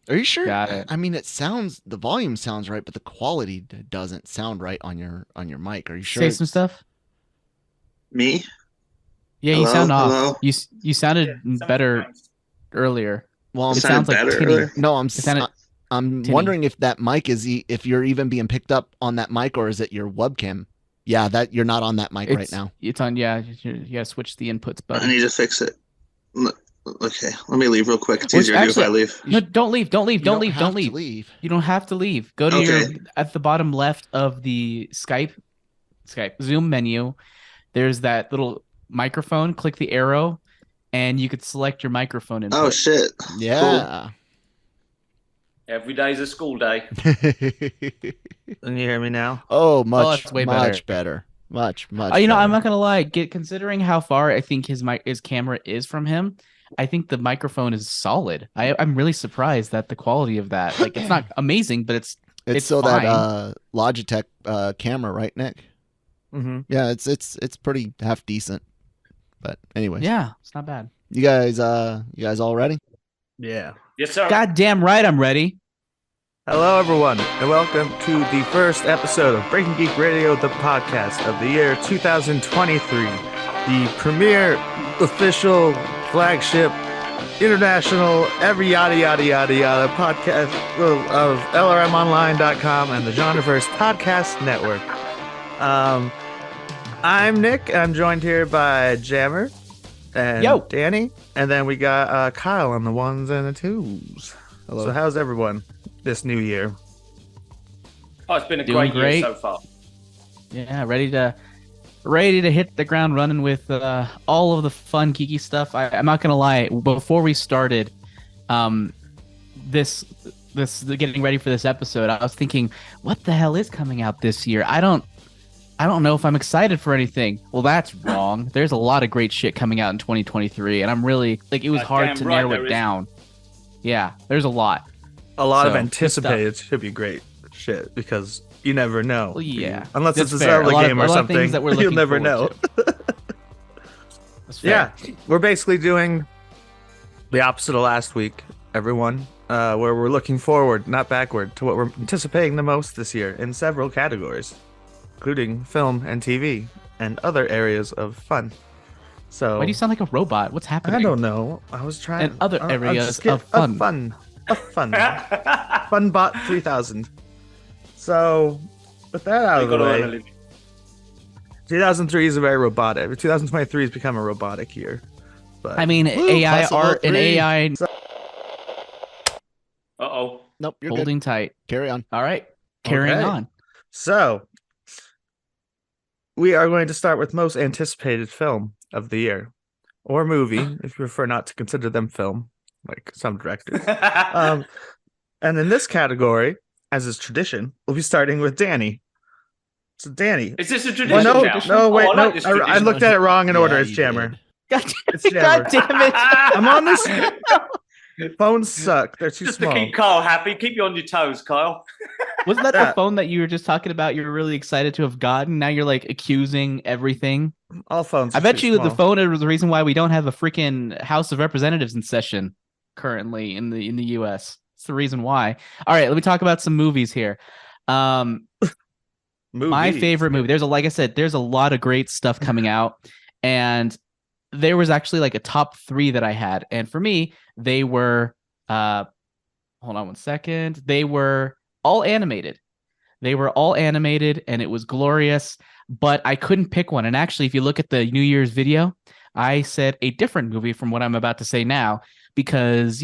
Are you sure? Got it. I mean, the volume sounds right, but the quality doesn't sound right on your mic. Are you sure? Say some stuff. Me? Yeah, you Hello? sound off. Hello? You sounded better earlier. Well, It It sounded sounds like better tinny. earlier? no, sounded I'm tinny. wondering if that mic if you're even being picked up on that mic, or is it your webcam? Yeah, that you're not on that mic right now. It's on. Yeah, you gotta switch the inputs, I buddy. need to fix it. Okay, let me leave real quick. It's Which easier to do if I actually- leave. No, don't leave. Don't leave. You Don't leave. have Don't to leave. leave. You don't have to leave. Go to Okay. your at the bottom left of the Skype Zoom menu. There's that little microphone. Click the arrow, and you could select your microphone input. Oh shit! Yeah. Every day's a school day. Can you hear me now? Oh, much, that's way much better. Much. I'm better. not gonna lie. Considering how far I think his camera is from him, I think the microphone is solid. I'm really surprised that the quality of that, like, it's not amazing, but it's still fine. that Logitech camera, right, Nick? Mm-hmm. Yeah, it's pretty half decent. But anyways, yeah, it's not bad. you guys all ready? Yeah. Yes, sir. Goddamn right, I'm ready. Hello, everyone, and welcome to the first episode of Breaking Geek Radio, the podcast of the year 2023, the premier, official, flagship, international, every yada yada yada yada podcast of LRMonline.com and the Genreverse Podcast Network. I'm Nick. I'm joined here by Jammer and Yo. Danny, and then we got Kyle on the ones and the twos. Hello. So how's everyone this new year? Oh, it's been a Doing great great. year so far. Yeah, ready to hit the ground running with all of the fun geeky stuff. I'm not gonna lie. Before we started, this getting ready for this episode, I was thinking, what the hell is coming out this year? I don't know if I'm excited for anything. Well, that's wrong. There's a lot of great shit coming out in 2023, and I'm really it was hard damn to right narrow there it is. down. Yeah, there's a lot. A lot of So, good anticipated should be great shit because you never know. Well, yeah, Unless that's it's a fair. Zelda game or a lot of something, things that we're you'll looking never know. forward to. That's fair. Yeah, we're basically doing the opposite of last week, everyone, where we're looking forward, not backward, to what we're anticipating the most this year in several categories, including film and TV and other areas of fun. So Why do you sound like a robot? What's happening? I don't know. I was trying. And other I'm areas just kidding. of fun. Funbot 3000. So, with that out We of the got to earn a way, living. 2003 is a very robotic. 2023 has become a robotic year. But I mean, Woo, AI Possible art and 3. AI Uh-oh. Nope, you're good. holding tight. Carry on. All right, carrying Okay. on. so we are going to start with most anticipated film of the year, or movie, if you prefer not to consider them film, like some directors. And in this category, as is tradition, we'll be starting with Danny. So Danny. Is this a Well, tradition no, now? no, wait, Oh, I no. like this I tradition. looked at it wrong in order. Yeah, It's you Jammer. did. God, It's Jammer. God damn it! I'm on this. Phones suck. They're too Just to small. keep Kyle happy. Keep you on your toes, Kyle. Wasn't that Yeah. the phone that you were just talking about? You were really excited to have gotten. Now you're like accusing everything. All phones. I are bet too you the small. phone is the reason why we don't have a freaking House of Representatives in session currently in the U.S. It's the reason why. All right, let me talk about some movies here. My Movies. favorite movie. Like I said, there's a lot of great stuff coming out, and there was actually like a top 3 that I had, and for me, they were. Hold on one second. They were all animated. And it was glorious. But I couldn't pick one. And actually, if you look at the New Year's video, I said a different movie from what I'm about to say now because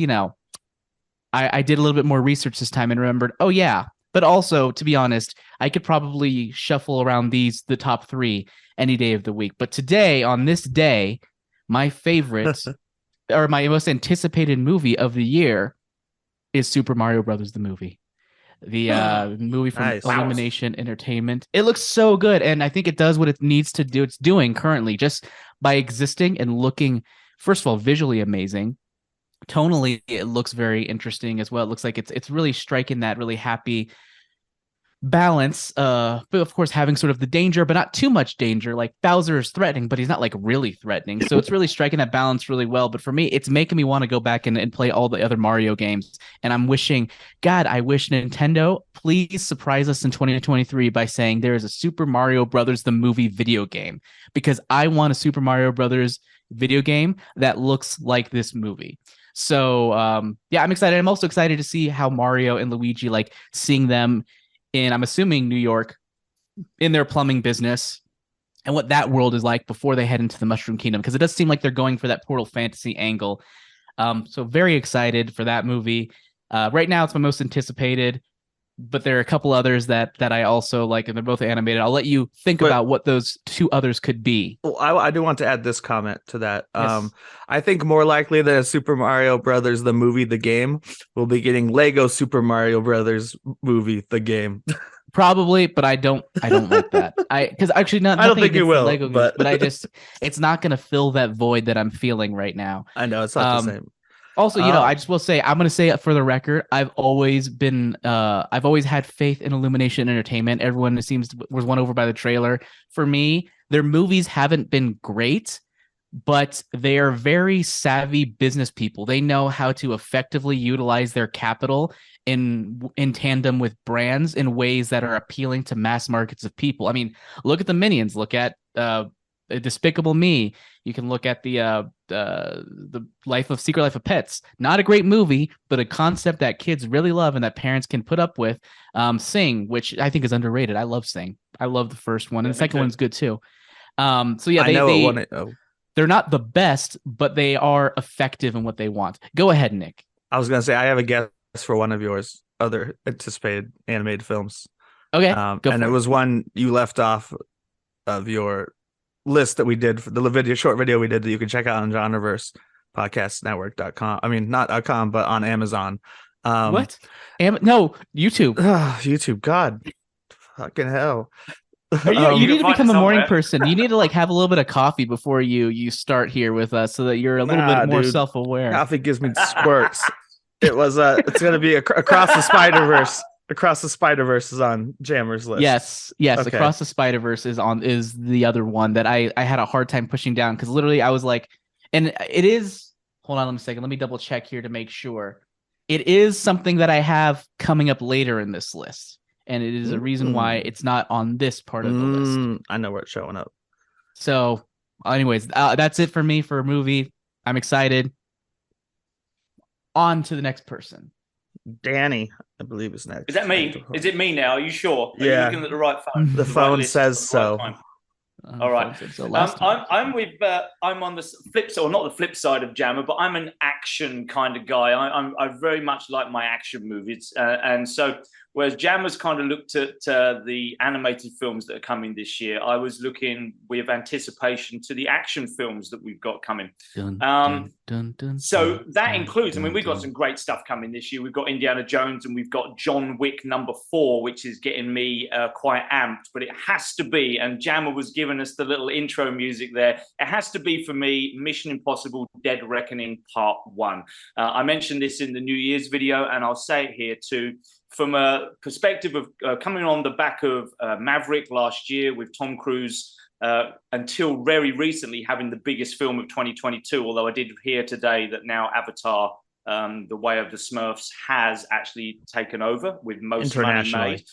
I did a little bit more research this time and remembered. Oh yeah. But also, to be honest, I could probably shuffle around the top 3 any day of the week. But today, on this day, my favorite or my most anticipated movie of the year is Super Mario Brothers, the movie. The movie from Nice. Illumination Entertainment. It looks so good, and I think it does what it needs to do. It's doing currently just by existing and looking, first of all, visually amazing. Tonally, it looks very interesting as well. It looks like it's really striking that really happy balance, but of course having sort of the danger, but not too much danger. Like Bowser is threatening, but he's not like really threatening. So it's really striking that balance really well. But for me, it's making me want to go back and play all the other Mario games. And I'm wishing, God, I wish Nintendo, please surprise us in 2023 by saying there is a Super Mario Brothers the movie video game, because I want a Super Mario Brothers video game that looks like this movie. So yeah, I'm excited. I'm also excited to see how Mario and Luigi, like seeing them in, I'm assuming, New York, in their plumbing business, and what that world is like before they head into the Mushroom Kingdom, because it does seem like they're going for that Portal Fantasy angle. So very excited for that movie. Right now, it's my most anticipated, but there are a couple others that I also like, and they're both animated. I'll let you think about what those two others could be. Well, I do want to add this comment to that. Yes. I think more likely than a Super Mario Brothers the movie, the game, we'll be getting Lego Super Mario Brothers movie, the game. Probably, but I don't like that. Because actually, not. I don't think you will, Lego but I just, it's not going to fill that void that I'm feeling right now. I know it's not the same. Also, I just will say, I'm going to say it for the record, I've always had faith in Illumination Entertainment. Everyone was won over by the trailer. For me, their movies haven't been great, but they are very savvy business people. They know how to effectively utilize their capital in tandem with brands in ways that are appealing to mass markets of people. I mean, look at the Minions. Look at Despicable Me. You can look at the Secret Life of Pets. Not a great movie, but a concept that kids really love and that parents can put up with. Sing, which I think is underrated. I love Sing. I love the first one, and the second one's good too. So yeah, they're not the best, but they are effective in what they want. Go ahead, Nick. I was gonna say I have a guess for one of yours other anticipated animated films. Okay, it was one you left off of your list that we did for the short video we did that you can check out on Genreverse Podcast Network.com. I mean, not .com, but on Amazon. What? No, YouTube. YouTube. God, fucking hell. You need to become a morning somewhere. person. You need to have a little bit of coffee before you start here with us, so that you're a little bit more self-aware. Coffee gives me squirts. It's gonna be Across the Spider-Verse. Across the Spider-Verse is on Jammer's list. Yes. Okay. Across the Spider-Verse is the other one that I had a hard time pushing down, because literally I was like, and it is, hold on a second, let me double check here to make sure. It is something that I have coming up later in this list, and it is a reason why it's not on this part of the list. I know where it's showing up. So anyways, that's it for me for a movie. I'm excited. On to the next person. Danny, I believe, is next. Is that me? Is it me now? Are you sure? Are Yeah. you looking at the right phone? The phone says so. All right. I'm on the flip side, or not the flip side of Jammer, but I'm an action kind of guy. I very much like my action movies, and so whereas Jammer's kind of looked at the animated films that are coming this year, I was looking with anticipation to the action films that we've got coming. So that includes, we've got some great stuff coming this year. We've got Indiana Jones and we've got John Wick #4, which is getting me quite amped, but it has to be, and Jammer was giving us the little intro music there, it has to be for me Mission Impossible Dead Reckoning Part 1. I mentioned this in the New Year's video, and I'll say it here too. From a perspective of coming on the back of Maverick last year with Tom Cruise, until very recently having the biggest film of 2022, although I did hear today that now Avatar, The Way of the Smurfs, has actually taken over with most money made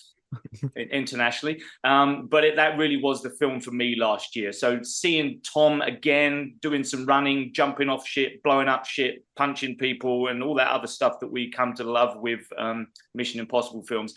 internationally. But that really was the film for me last year. So seeing Tom again doing some running, jumping off shit, blowing up shit, punching people, and all that other stuff that we come to love with Mission Impossible films.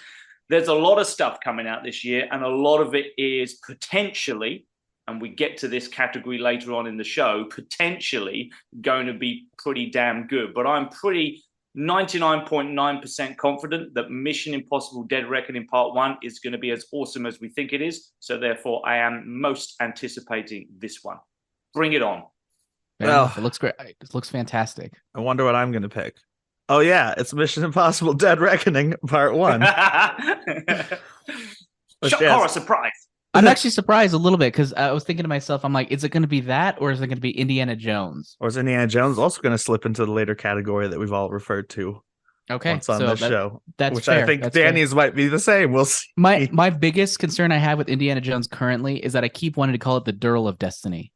There's a lot of stuff coming out this year, and a lot of it is potentially, and we get to this category later on in the show, potentially going to be pretty damn good. But I'm pretty 99.9% confident that Mission Impossible Dead Reckoning Part 1 is going to be as awesome as we think it is. So therefore, I am most anticipating this one. Bring it on. Well, it looks great. It looks fantastic. I wonder what I'm going to pick. Oh, yeah. It's Mission Impossible Dead Reckoning Part 1. Shock, horror, surprise. I'm actually surprised a little bit, because I was thinking to myself, I'm like, is it going to be that, or is it going to be Indiana Jones? Or is Indiana Jones also going to slip into the later category that we've all referred to? Okay, once on so this show. that's which fair. I think That's fair. Danny's might be the same. We'll see. My biggest concern I have with Indiana Jones currently is that I keep wanting to call it the Durl of Destiny.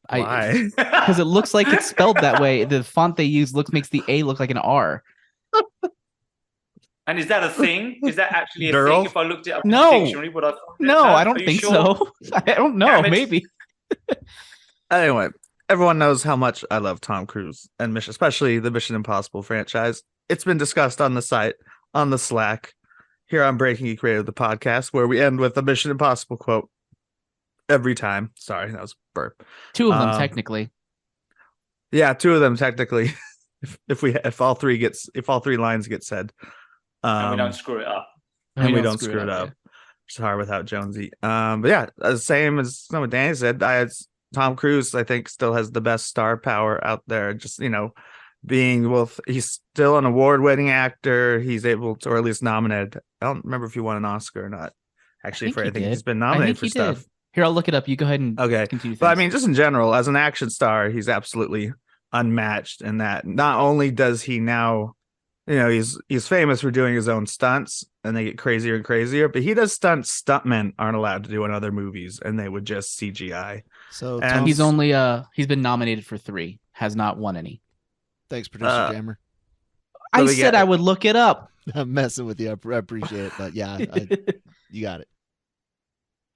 Why? Because it looks like it's spelled that way. The font they use makes the A look like an R. And is that a thing? Is that actually a Durl? thing? If I looked it up in No. the dictionary, would I find it? No, I don't Are you think sure? so. I don't know. Damn it. Maybe. Anyway, everyone knows how much I love Tom Cruise and especially the Mission Impossible franchise. It's been discussed on the site, on the Slack, here on Breaking Geek Radio, the podcast, where we end with a Mission Impossible quote every time. Sorry, that was a burp. 2 of them, technically. Yeah, 2 of them technically. if all 3 lines get said, And we don't screw it up. and we don't screw it up. It's hard without Jonesy. But yeah, the same as what Danny said. Tom Cruise, I think, still has the best star power out there. Just, being he's still an award-winning actor. He's able to, or at least nominated. I don't remember if he won an Oscar or not. Actually, I think he's been nominated for stuff. Here, I'll look it up. You go ahead and continue. But I things. mean, just in general, as an action star, he's absolutely unmatched in that. Not only does he now, he's famous for doing his own stunts, and they get crazier and crazier, but he does stunts stuntmen aren't allowed to do in other movies, and they would just CGI. So And he's been nominated for 3, has not won any. thanks, producer Jammer. I said I would look it up. I'm messing with you. I appreciate it, but yeah, you got it.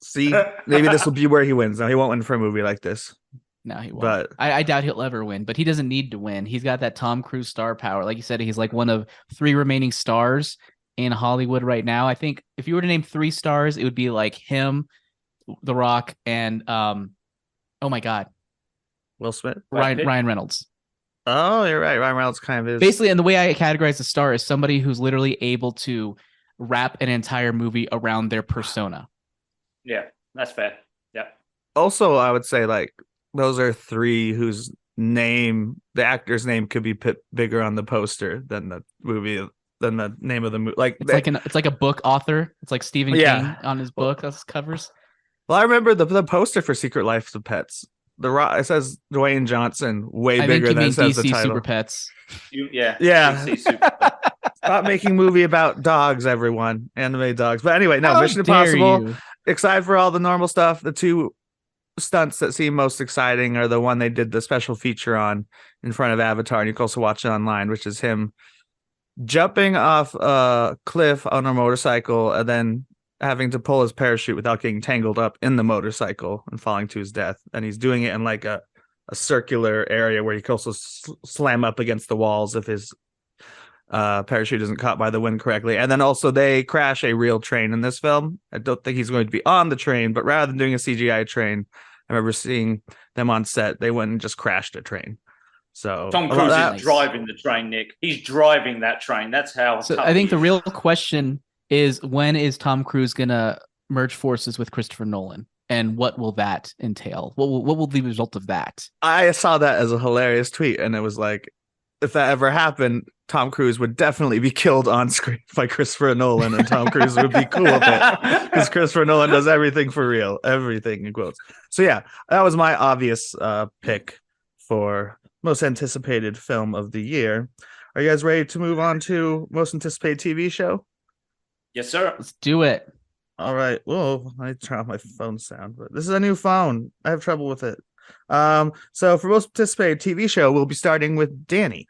See, maybe this will be where he wins. No, he won't win for a movie like this. No, he won't. But I doubt he'll ever win, but he doesn't need to win. He's got that Tom Cruise star power. Like you said, he's like one of 3 remaining stars in Hollywood right now. I think if you were to name 3 stars, it would be like him, The Rock, and oh my God, Will Smith, Ryan Reynolds. Oh, you're right. Ryan Reynolds kind of is. Basically, and the way I categorize a star is somebody who's literally able to wrap an entire movie around their persona. Yeah, that's fair. Yeah. Also, I would say those are 3 whose the actor's name could be put bigger on the poster than the movie, than the name of the movie. It's like a book author. It's like Stephen King on his book. That's covers. Well, I remember the poster for Secret Life of Pets. It says Dwayne Johnson way bigger than it says the DC title. Super Pets. Yeah. Yeah. DC Super. Stop making movie about dogs, everyone. Anime dogs. But anyway, no, How Mission dare Impossible. you. Excited for all the normal stuff. The 2 stunts that seem most exciting are the one they did the special feature on in front of Avatar, and you can also watch it online, which is him jumping off a cliff on a motorcycle and then having to pull his parachute without getting tangled up in the motorcycle and falling to his death. And he's doing it in like a circular area where he can also slam up against the walls if his parachute isn't caught by the wind correctly. And then also they crash a real train in this film. I don't think he's going to be on the train, but rather than doing a CGI train, I remember seeing them on set. They went and just crashed a train. So Tom Cruise is driving the train, Nick. He's driving that train. That's how. So I think the real question is, when is Tom Cruise gonna merge forces with Christopher Nolan, and what will that entail? What will the result of that? I saw that as a hilarious tweet, and it was like, if that ever happened, Tom Cruise would definitely be killed on screen by Christopher Nolan, and Tom Cruise would be cool with it because Christopher Nolan does everything for real, everything in quotes. So yeah, that was my obvious pick for most anticipated film of the year. Are you guys ready to move on to most anticipated TV show? Yes, sir. Let's do it. All right. Whoa, I turn off my phone sound, but this is a new phone. I have trouble with it. So for most anticipated TV show, we'll be starting with Danny.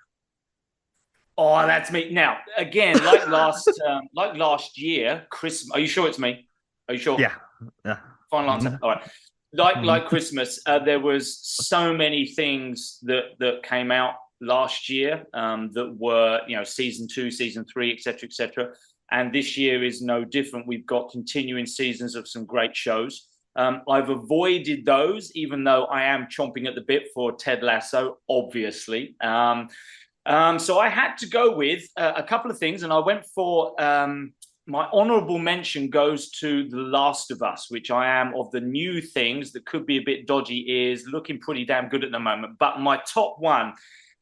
Oh, that's me. Now, again, like last year, Christmas. Are you sure it's me? Are you sure? Yeah. Final answer. All right. Like Christmas, there was so many things that came out last year that were, season 2, season 3, etc. And this year is no different. We've got continuing seasons of some great shows. I've avoided those, even though I am chomping at the bit for Ted Lasso, obviously. So I had to go with a couple of things, and I went for my honorable mention goes to The Last of Us, which I am, of the new things that could be a bit dodgy, is looking pretty damn good at the moment. But my top one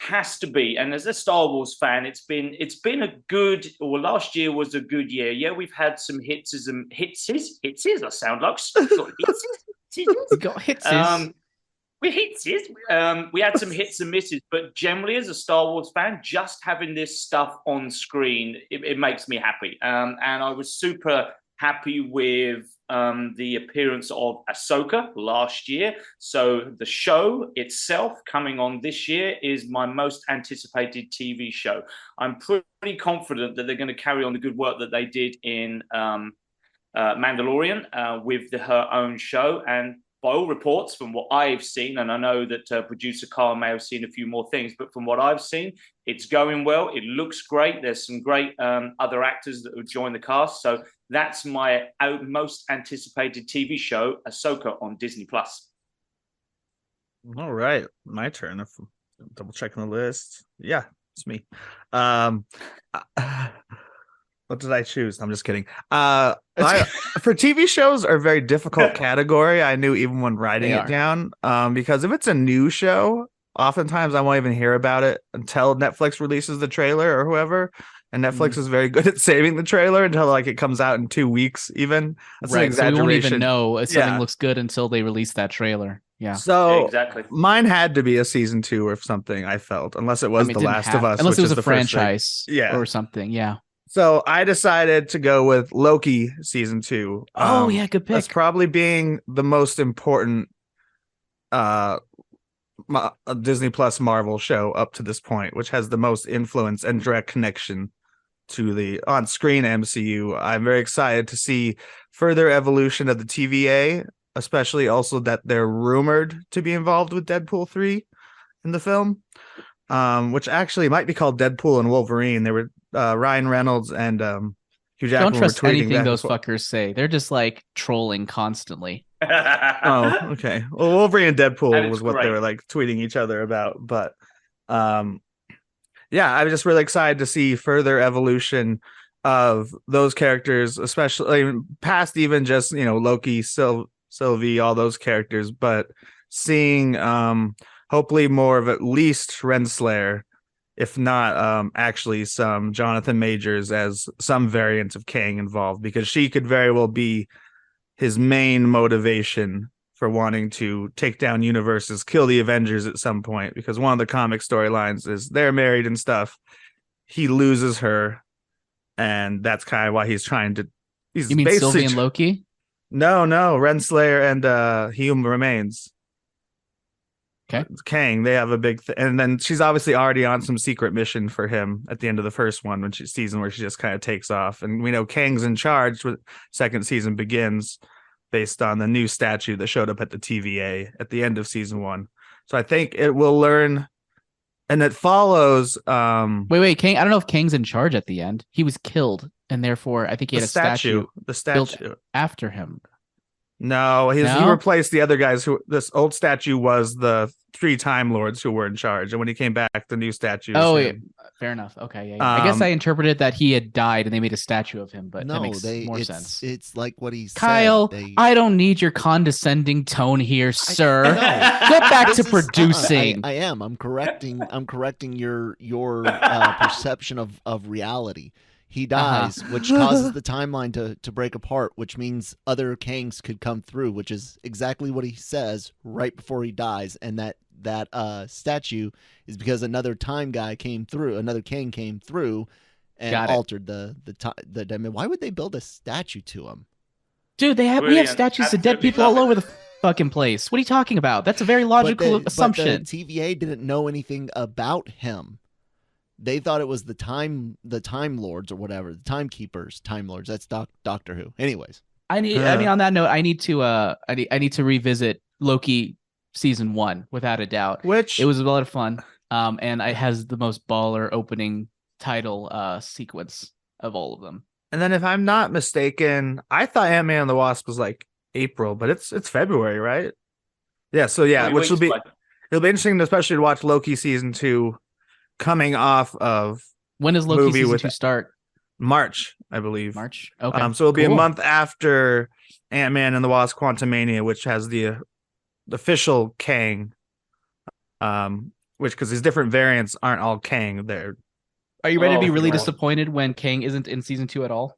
has to be, and as a Star Wars fan, it's been a good, or last year was a good year. Yeah, we've had some hitses. I sound like Got hitses. We had some hits and misses, but generally, as a Star Wars fan, just having this stuff on screen, it makes me happy. And I was super happy with the appearance of Ahsoka last year. So the show itself coming on this year is my most anticipated TV show. I'm pretty confident that they're going to carry on the good work that they did in Mandalorian with her own show. And by all reports, from what I've seen, and I know that producer Carl may have seen a few more things, but from what I've seen, it's going well. It looks great. There's some great other actors that have joined the cast. So that's my most anticipated TV show, Ahsoka on Disney+. All right, my turn. If I'm double checking the list. Yeah, it's me. What did I choose? I'm just kidding. For TV shows are a very difficult category. I knew even when writing it down, because if it's a new show, oftentimes I won't even hear about it until Netflix releases the trailer or whoever. And Netflix is very good at saving the trailer until like it comes out in 2 weeks. Even that's an exaggeration. So we won't even know if something looks good until they release that trailer. Yeah. So exactly. Mine had to be a season 2 or something. I felt, unless it was The Last of Us, unless it was a franchise, or something. Yeah. So I decided to go with Loki season 2. Oh yeah, good pick. That's probably being the most important Disney Plus Marvel show up to this point, which has the most influence and direct connection to the on-screen MCU. I'm very excited to see further evolution of the TVA, especially also that they're rumored to be involved with Deadpool 3 in the film, which actually might be called Deadpool and Wolverine. They were Ryan Reynolds and Hugh Jackman. Don't trust were tweeting anything those fuckers say. They're just like trolling constantly. Oh, okay. Well, Wolverine and Deadpool was what they were like tweeting each other about. But yeah, I'm just really excited to see further evolution of those characters, especially past even just, Loki, Sylvie, all those characters, but seeing hopefully more of at least Renslayer, if not actually some Jonathan Majors as some variant of Kang involved, because she could very well be his main motivation for wanting to take down universes, kill the Avengers at some point, because one of the comic storylines is they're married and stuff. He loses her, and that's kind of why he's trying to... You mean Sylvie and Loki? No, Renslayer and He Who Remains. Okay. Kang, they have a big and then she's obviously already on some secret mission for him at the end of the first one, when season where she just kind of takes off. And we know Kang's in charge when second season begins, based on the new statue that showed up at the TVA at the end of season 1. So I think it will learn, and it follows. Wait, Kang. I don't know if Kang's in charge at the end. He was killed, and therefore I think he had a statue. The statue built after him. No, he replaced the other guys. This old statue was the 3 Time Lords who were in charge, and when he came back, the new statue. Yeah. Fair enough. Okay, yeah. I guess I interpreted that he had died and they made a statue of him, but that makes more sense. It's like what he said. Kyle, I don't need your condescending tone here, sir. Get back to producing. I am. I'm correcting your perception of reality. He dies, which causes the timeline to break apart, which means other Kangs could come through, which is exactly what he says right before he dies. And that statue is because another time guy came through, another Kang came through and altered the time. Why would they build a statue to him? Dude, we have statues of dead people all over the fucking place. What are you talking about? That's a very logical assumption. But the TVA didn't know anything about him. They thought it was the time lords or whatever, the timekeepers, time lords. That's Doctor Who. Anyways, on that note, I need to revisit Loki season 1 without a doubt. Which it was a lot of fun. And it has the most baller opening title sequence of all of them. And then, if I'm not mistaken, I thought Ant-Man and the Wasp was like April, but it's February, right? Yeah. So yeah, it'll be interesting, especially to watch Loki season 2. Coming off of when does Loki season 2 start? March, I believe. March. Okay. So it'll be a month after Ant-Man and the Wasp: Quantumania, which has the official Kang. Which, because these different variants aren't all Kang. Are you ready to be really disappointed when Kang isn't in season 2 at all?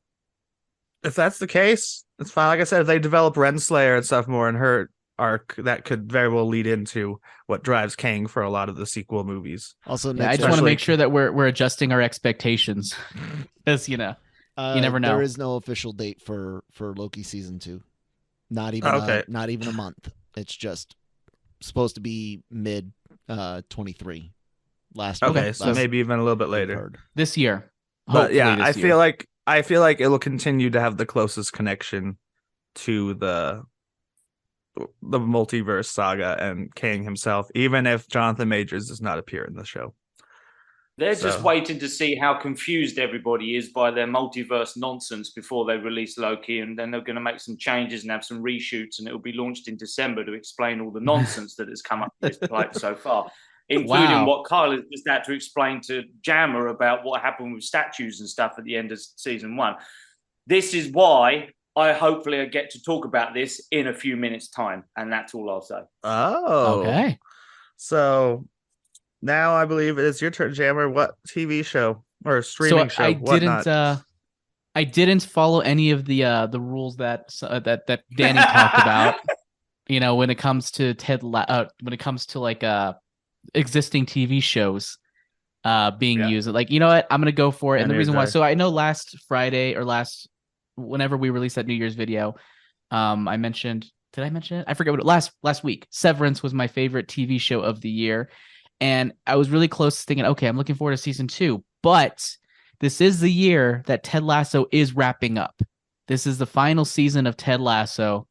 If that's the case, it's fine. Like I said, if they develop Renslayer and stuff more, and her arc that could very well lead into what drives Kang for a lot of the sequel movies. Also, I just want to make sure that we're adjusting our expectations, because you never know. There is no official date for Loki season 2. Not even not even a month. It's just supposed to be mid 23. So maybe even a little bit later this year. But yeah, I feel like it'll continue to have the closest connection to the multiverse saga and Kang himself, even if Jonathan Majors does not appear in the show. They're just waiting to see how confused everybody is by their multiverse nonsense before they release Loki, and then they're going to make some changes and have some reshoots, and it will be launched in December to explain all the nonsense that has come up this pipe so far, including what Kyle has just had to explain to Jammer about what happened with statues and stuff at the end of season 1. This is why I hopefully get to talk about this in a few minutes' time, and that's all I'll say. Oh, okay. So now I believe it is your turn, Jammer. What TV show or streaming show? I didn't follow any of the rules that Danny talked about. When it comes to when it comes to like existing TV shows being used. Like, you know what? I'm gonna go for it. And the reason why, so I know last Friday or whenever we released that New Year's video, I mentioned. Did I mention it? I forget what last week. Severance was my favorite TV show of the year. And I was really close to thinking, okay, I'm looking forward to season 2. But this is the year that Ted Lasso is wrapping up. This is the final season of Ted Lasso.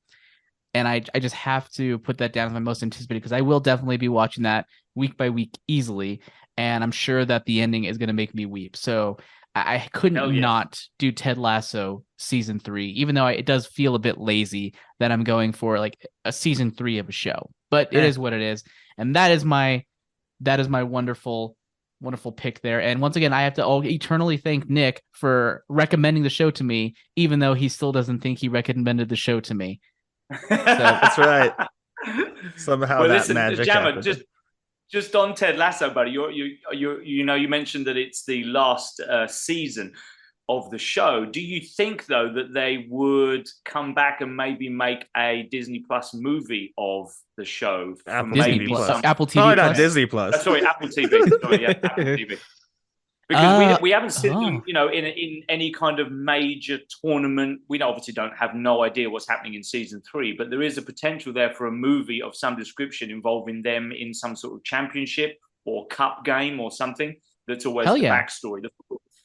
And I just have to put that down as my most anticipated, because I will definitely be watching that week by week easily. And I'm sure that the ending is going to make me weep. So I couldn't not do Ted Lasso season 3, even though it does feel a bit lazy that I'm going for like a season 3 of a show. But it is what it is. And that is my wonderful, wonderful pick there. And once again, I have to eternally thank Nick for recommending the show to me, even though he still doesn't think he recommended the show to me. So, that's right. Somehow magic Jammer, happened. just on Ted Lasso, buddy. You mentioned that it's the last season of the show. Do you think, though, that they would come back and maybe make a Disney Plus movie of the show? Apple TV Plus. Not Disney Plus. Sorry, Apple TV. Apple TV. Because we haven't seen them, in any kind of major tournament. We obviously have no idea what's happening in season 3, but there is a potential there for a movie of some description involving them in some sort of championship or cup game or something. That's always the backstory.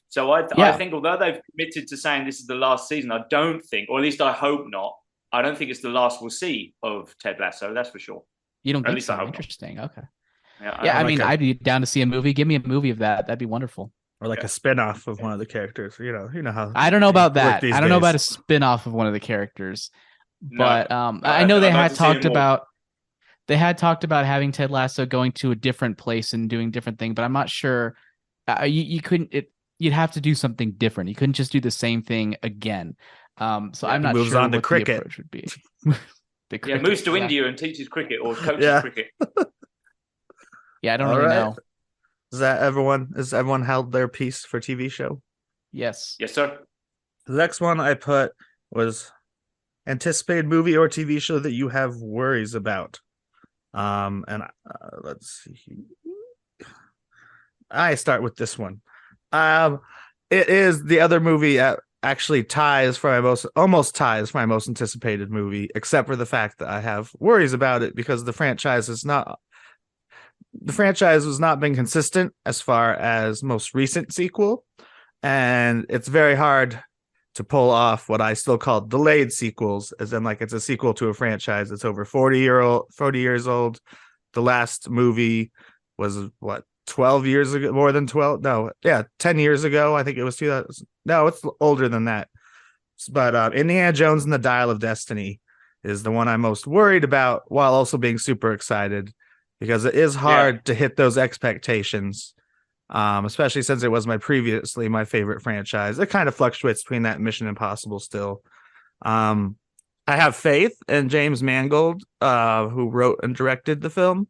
So I think, although they've committed to saying this is the last season, I don't think, or at least I hope not, I don't think it's the last we'll see of Ted Lasso. That's for sure. You don't think so? Interesting. Okay. I mean, I'd be down to see a movie. Give me a movie of that. That'd be wonderful. Or like a spin-off of one of the characters. You know how. I don't know about that. I don't know about a spin-off of one of the characters. But I know they had talked about having Ted Lasso going to a different place and doing different thing, but I'm not sure. You couldn't. You'd have to do something different. You couldn't just do the same thing again. So I'm not moves sure on to what cricket. the approach would be. Moves to India and teaches cricket or coaches cricket. I don't really know. Is everyone held their piece for TV show? Yes. Yes, sir. The next one I put was anticipated movie or TV show that you have worries about. Let's see. I start with this one. It is the other movie actually almost ties for my most anticipated movie, except for the fact that I have worries about it because the franchise has not been consistent as far as most recent sequel, and it's very hard to pull off what I still call delayed sequels, as in like it's a sequel to a franchise that's over 40 years old. The last movie was 12 years ago, more than 12. No, 10 years ago. I think it was 2000. No, it's older than that. But Indiana Jones and the Dial of Destiny is the one I'm most worried about, while also being super excited, because it is hard to hit those expectations, especially since it was my favorite franchise. It kind of fluctuates between that and Mission Impossible still. I have faith in James Mangold, who wrote and directed the film,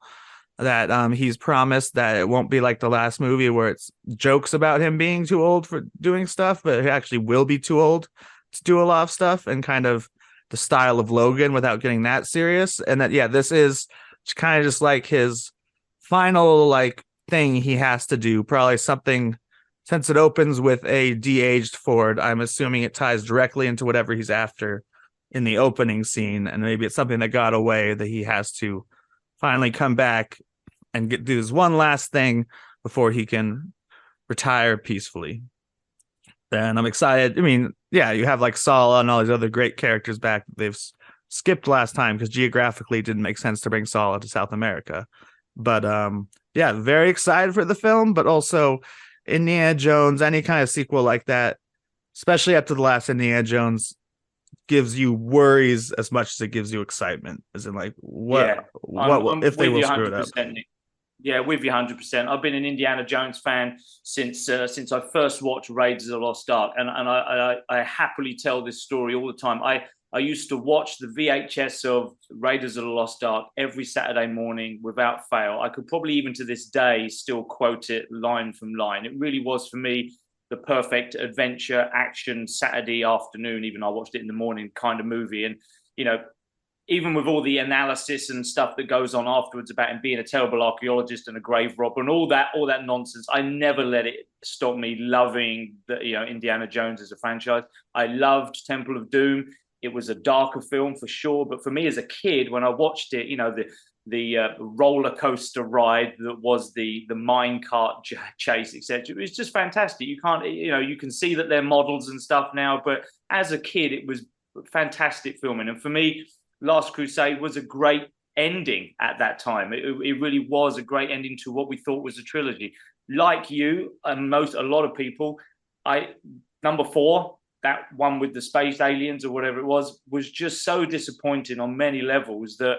that he's promised that it won't be like the last movie where it's jokes about him being too old for doing stuff, but he actually will be too old to do a lot of stuff and kind of the style of Logan without getting that serious. And that, yeah, this is kind of just like his final like thing he has to do. Probably something, since it opens with a de-aged Ford, I'm assuming it ties directly into whatever he's after in the opening scene. And maybe it's something that got away that he has to finally come back and do this one last thing before he can retire peacefully. And I'm excited. I mean, yeah, you have like Sala and all these other great characters back that they've skipped last time because geographically it didn't make sense to bring Sala to South America. But yeah, very excited for the film, but also Indiana Jones, any kind of sequel like that, especially after the last Indiana Jones, gives you worries as much as it gives you excitement. As in, like, what if they will screw it up? Nick. Yeah, with you 100%. I've been an Indiana Jones fan since I first watched Raiders of the Lost Ark, and I happily tell this story all the time. I used to watch the VHS of Raiders of the Lost Ark every Saturday morning without fail. I could probably even to this day still quote it line from line. It really was for me the perfect adventure action Saturday afternoon, even I watched it in the morning kind of movie. And, you know, even with all the analysis and stuff that goes on afterwards about him being a terrible archaeologist and a grave robber and all that nonsense, I never let it stop me loving Indiana Jones as a franchise. I loved Temple of Doom. It was a darker film for sure, but for me as a kid, when I watched it, you know, the roller coaster ride that was the minecart chase, etc. It was just fantastic. You can see that they're models and stuff now, but as a kid, it was fantastic filming. And for me, Last Crusade was a great ending at that time. It really was a great ending to what we thought was a trilogy. Like you and a lot of people, number 4, that one with the space aliens or whatever it was just so disappointing on many levels that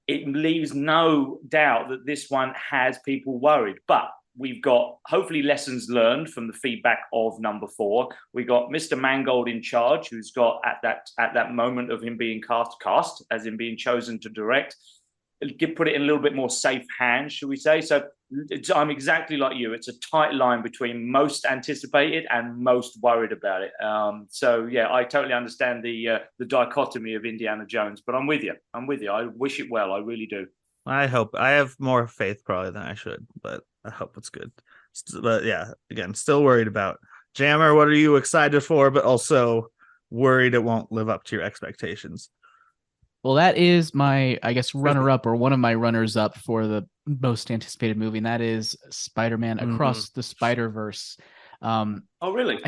it leaves no doubt that this one has people worried. But we've got hopefully lessons learned from the feedback of number 4. We got Mr. Mangold in charge, who's got at that moment of him being cast as in being chosen to direct, put it in a little bit more safe hands, should we say? So I'm exactly like you. It's a tight line between most anticipated and most worried about it. So yeah, I totally understand the dichotomy of Indiana Jones, but I'm with you. I wish it well. I really do. I hope. I have more faith probably than I should, but I hope it's good. But yeah, again, still worried about. Jammer, what are you excited for, but also worried it won't live up to your expectations? Well, that is my, I guess, runner-up or one of my runners-up for the most anticipated movie, and that is Spider-Man Across the Spider-Verse. Oh, really?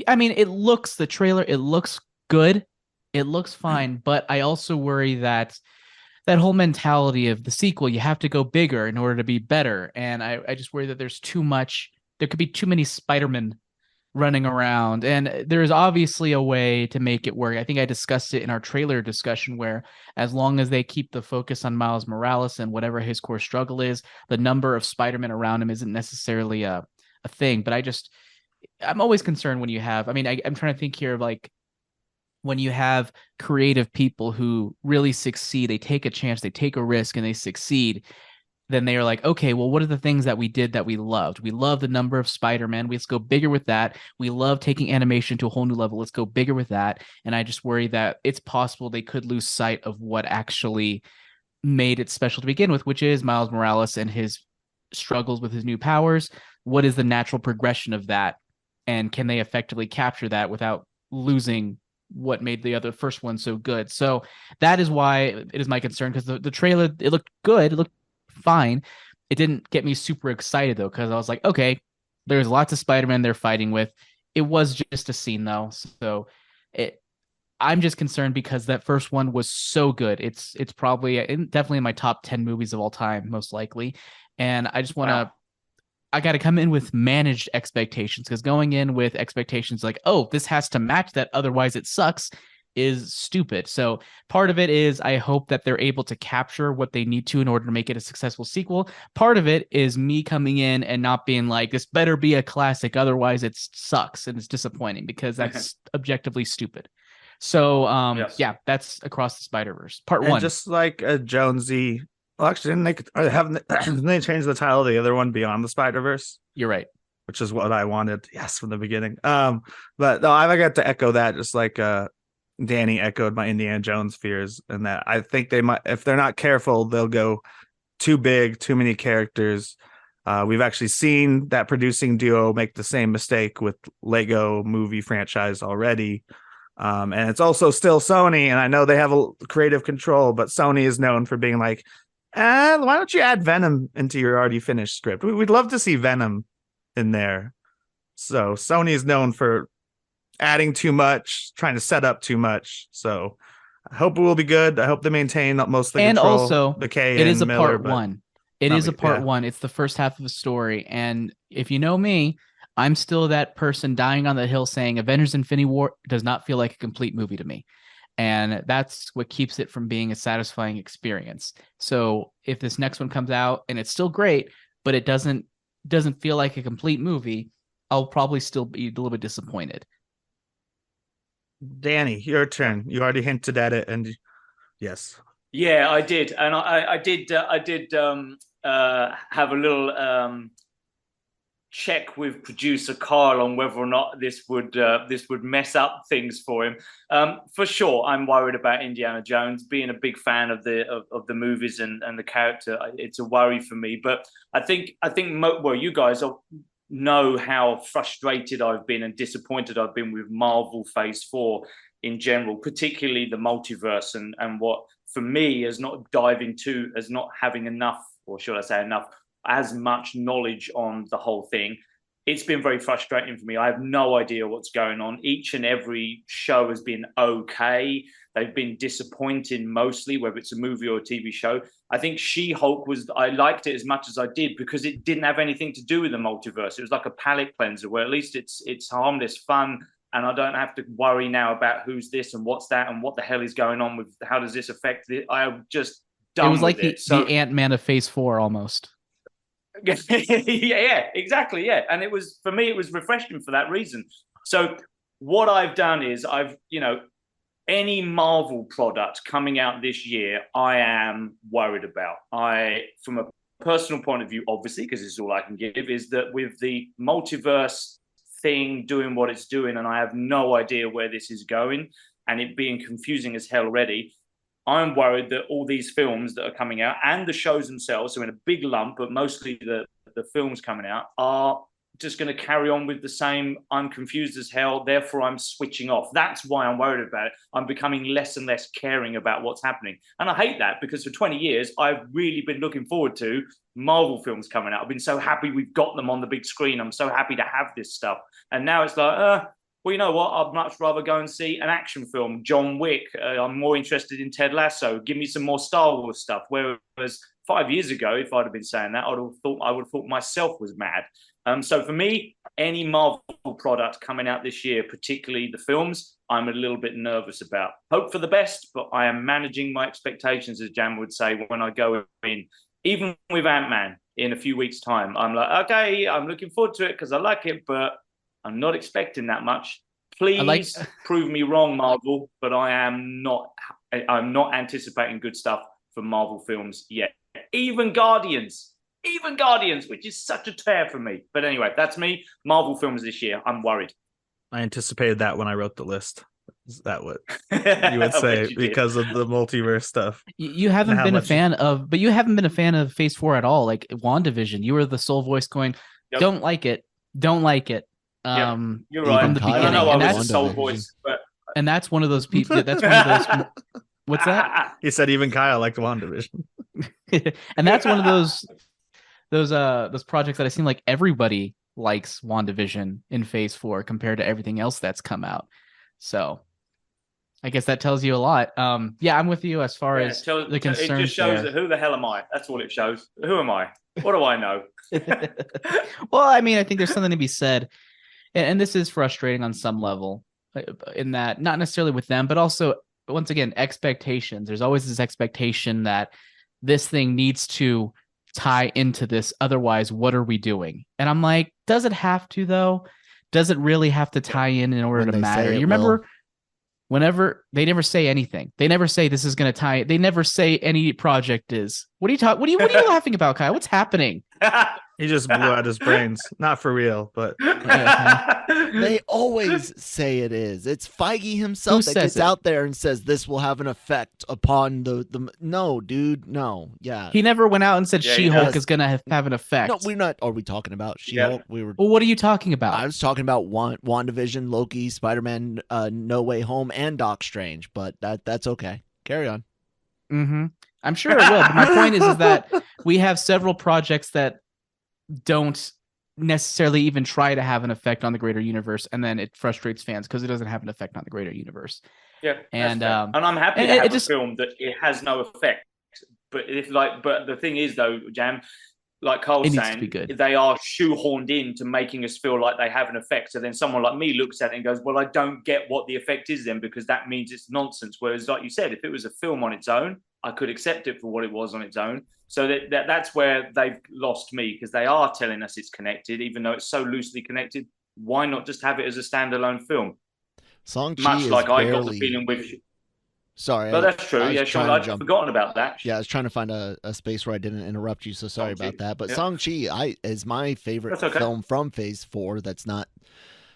I mean, the trailer, it looks good. It looks fine, but I also worry that whole mentality of the sequel, you have to go bigger in order to be better. And I just worry that there could be too many Spider-Man running around. And there is obviously a way to make it work. I think I discussed it in our trailer discussion where as long as they keep the focus on Miles Morales and whatever his core struggle is, the number of Spider-Man around him isn't necessarily a thing. But I'm always concerned when you have, I'm trying to think here of like, when you have creative people who really succeed, they take a chance, they take a risk, and they succeed, then they are like, okay, well, what are the things that we did that we loved? We love the number of Spider-Man. Let's go bigger with that. We love taking animation to a whole new level. Let's go bigger with that. And I just worry that it's possible they could lose sight of what actually made it special to begin with, which is Miles Morales and his struggles with his new powers. What is the natural progression of that? And can they effectively capture that without losing what made the first one so good? So that is why it is my concern, because the trailer, it looked good, it looked fine. It didn't get me super excited though, because I was like, okay, there's lots of Spider-Man they're fighting with. It was just a scene though, so I'm just concerned because that first one was so good. It's probably definitely in my top 10 movies of all time, most likely. And I just want to I got to come in with managed expectations, because going in with expectations like, oh, this has to match that, otherwise it sucks, is stupid. So part of it is I hope that they're able to capture what they need to in order to make it a successful sequel. Part of it is me coming in and not being like, this better be a classic, otherwise it sucks and it's disappointing, because that's objectively stupid. So yes. Yeah, that's Across the Spider-Verse Part And 1. just like a Jonesy. Well, actually, didn't they change the title of the other one, Beyond the Spider-Verse? You're right. Which is what I wanted, yes, from the beginning. But no, I got to echo that. Just like Danny echoed my Indiana Jones fears, and that I think they might, if they're not careful, they'll go too big, too many characters. We've actually seen that producing duo make the same mistake with Lego movie franchise already. And it's also still Sony, and I know they have a creative control, but Sony is known for being like, why don't you add Venom into your already finished script? We'd love to see Venom in there. So Sony is known for adding too much, trying to set up too much. So I hope it will be good. I hope they maintain most of the and control. Also, McKay it is a Miller, part one. It is a part one. It's the first half of the story. And if you know me, I'm still that person dying on the hill saying Avengers Infinity War does not feel like a complete movie to me. And that's what keeps it from being a satisfying experience. So if this next one comes out and it's still great, but it doesn't feel like a complete movie, I'll probably still be a little bit disappointed. Danny, your turn. You already hinted at it, and yes. Yeah, I did, and I did have a little check with producer Kyle on whether or not this would mess up things for him. For sure, I'm worried about Indiana Jones. Being a big fan of the movies and the character, it's a worry for me. But I think you guys know how frustrated I've been and disappointed I've been with Marvel Phase 4 in general, particularly the multiverse, and what for me is not having enough, or should I say enough, as much knowledge on the whole thing. It's been very frustrating for me. I have no idea what's going on. Each and every show has been okay. They've been disappointing mostly, whether it's a movie or a TV show. I think She-Hulk I liked it as much as I did because it didn't have anything to do with the multiverse. It was like a palate cleanser where at least it's harmless fun, and I don't have to worry now about who's this and what's that and what the hell is going on with how does this affect it. I'm just done. It was like the Ant-Man of Phase 4 almost. Yeah, exactly. Yeah. And for me, it was refreshing for that reason. So what I've done is any Marvel product coming out this year, I am worried about. From a personal point of view, obviously, because it's all I can give, is that with the multiverse thing doing what it's doing, and I have no idea where this is going, and it being confusing as hell already, I'm worried that all these films that are coming out and the shows themselves, so in a big lump, but mostly the films coming out, are just going to carry on with the same, I'm confused as hell, therefore I'm switching off. That's why I'm worried about it. I'm becoming less and less caring about what's happening. And I hate that because for 20 years, I've really been looking forward to Marvel films coming out. I've been so happy we've got them on the big screen. I'm so happy to have this stuff. And now it's like, well, you know what? I'd much rather go and see an action film, John Wick. I'm more interested in Ted Lasso. Give me some more Star Wars stuff. Whereas 5 years ago, if I'd have been saying that, I would have thought myself was mad. So for me, any Marvel product coming out this year, particularly the films, I'm a little bit nervous about. Hope for the best, but I am managing my expectations, as Jan would say, when I go in. Even with Ant-Man in a few weeks' time, I'm like, okay, I'm looking forward to it because I like it, but I'm not expecting that much. Please prove me wrong, Marvel, but I'm not anticipating good stuff for Marvel films yet. Even Guardians, which is such a tear for me. But anyway, that's me. Marvel films this year. I'm worried. I anticipated that when I wrote the list. Is that what you would say because of the multiverse stuff? You haven't been a fan of, but you haven't been a fan of Phase 4 at all. Like WandaVision, you were the sole voice going, don't like it. You're right. From the beginning. I know I was the sole voice, and that's one of those people. That's one of those. What's that? He said even Kyle liked WandaVision. And that's one of those projects that I seem like everybody likes WandaVision in Phase 4 compared to everything else that's come out. So I guess that tells you a lot. Yeah, I'm with you as far as the concerns. It just shows that who the hell am I? That's all it shows. Who am I? What do I know? Well, I mean, I think there's something to be said. And this is frustrating on some level in that, not necessarily with them, but also, once again, expectations. There's always this expectation that this thing needs to tie into this. Otherwise, what are we doing? And I'm like, does it have to, though? Does it really have to tie in order to matter? You remember whenever they never say anything, they never say this is going to tie. They never say any project is. What are you laughing about, Kyle? What's happening? He just blew out his brains. Not for real, but They always say it is. It's Feige himself Who that says gets it? out there and says this will have an effect upon the. No, dude, no. Yeah. He never went out and said Yeah, he She-Hulk does. is going to have an effect. No, we're not. Are we talking about She-Hulk? We were. Well, what are you talking about? I was talking about WandaVision, Loki, Spider-Man, No Way Home, and Doc Strange. But that's okay. Carry on. Mm-hmm. I'm sure it will. But my point is that we have several projects that don't necessarily even try to have an effect on the greater universe, and then it frustrates fans because it doesn't have an effect on the greater universe. Yeah, And, and I'm happy and to have it just- a film that it has no effect. But but the thing is though, Jam, like Carl's It needs to saying, be good. they are shoehorned into making us feel like they have an effect. So then someone like me looks at it and goes, well, I don't get what the effect is then, because that means it's nonsense. Whereas, like you said, if it was a film on its own, I could accept it for what it was on its own. So that's where they've lost me, because they are telling us it's connected, even though it's so loosely connected. Why not just have it as a standalone film? Shang-Chi Much is like I got the barely. feeling with... Sorry. But that's true. I was Yeah, Sean, trying to I'd jump. forgotten about that. Yeah, I was trying to find a space where I didn't interrupt you, so sorry Shang-Chi, about that. But yeah. Shang-Chi is my favorite That's okay. film from Phase 4. That's not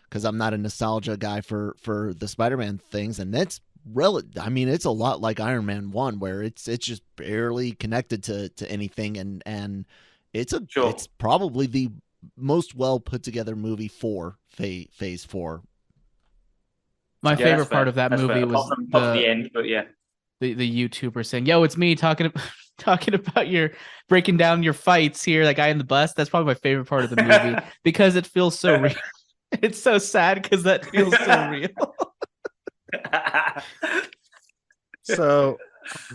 because I'm not a nostalgia guy for the Spider-Man things, and it's it's a lot like Iron Man 1, where it's just barely connected to anything, and it's it's probably the most well put together movie for Phase 4. My Yeah, favorite that's part fair. of that That's movie fair. was Apart from the end, but yeah. the YouTuber saying, "Yo, it's me talking about your breaking down your fights here, that guy in the bus." That's probably my favorite part of the movie because it feels so real. It's so sad because that feels so real. so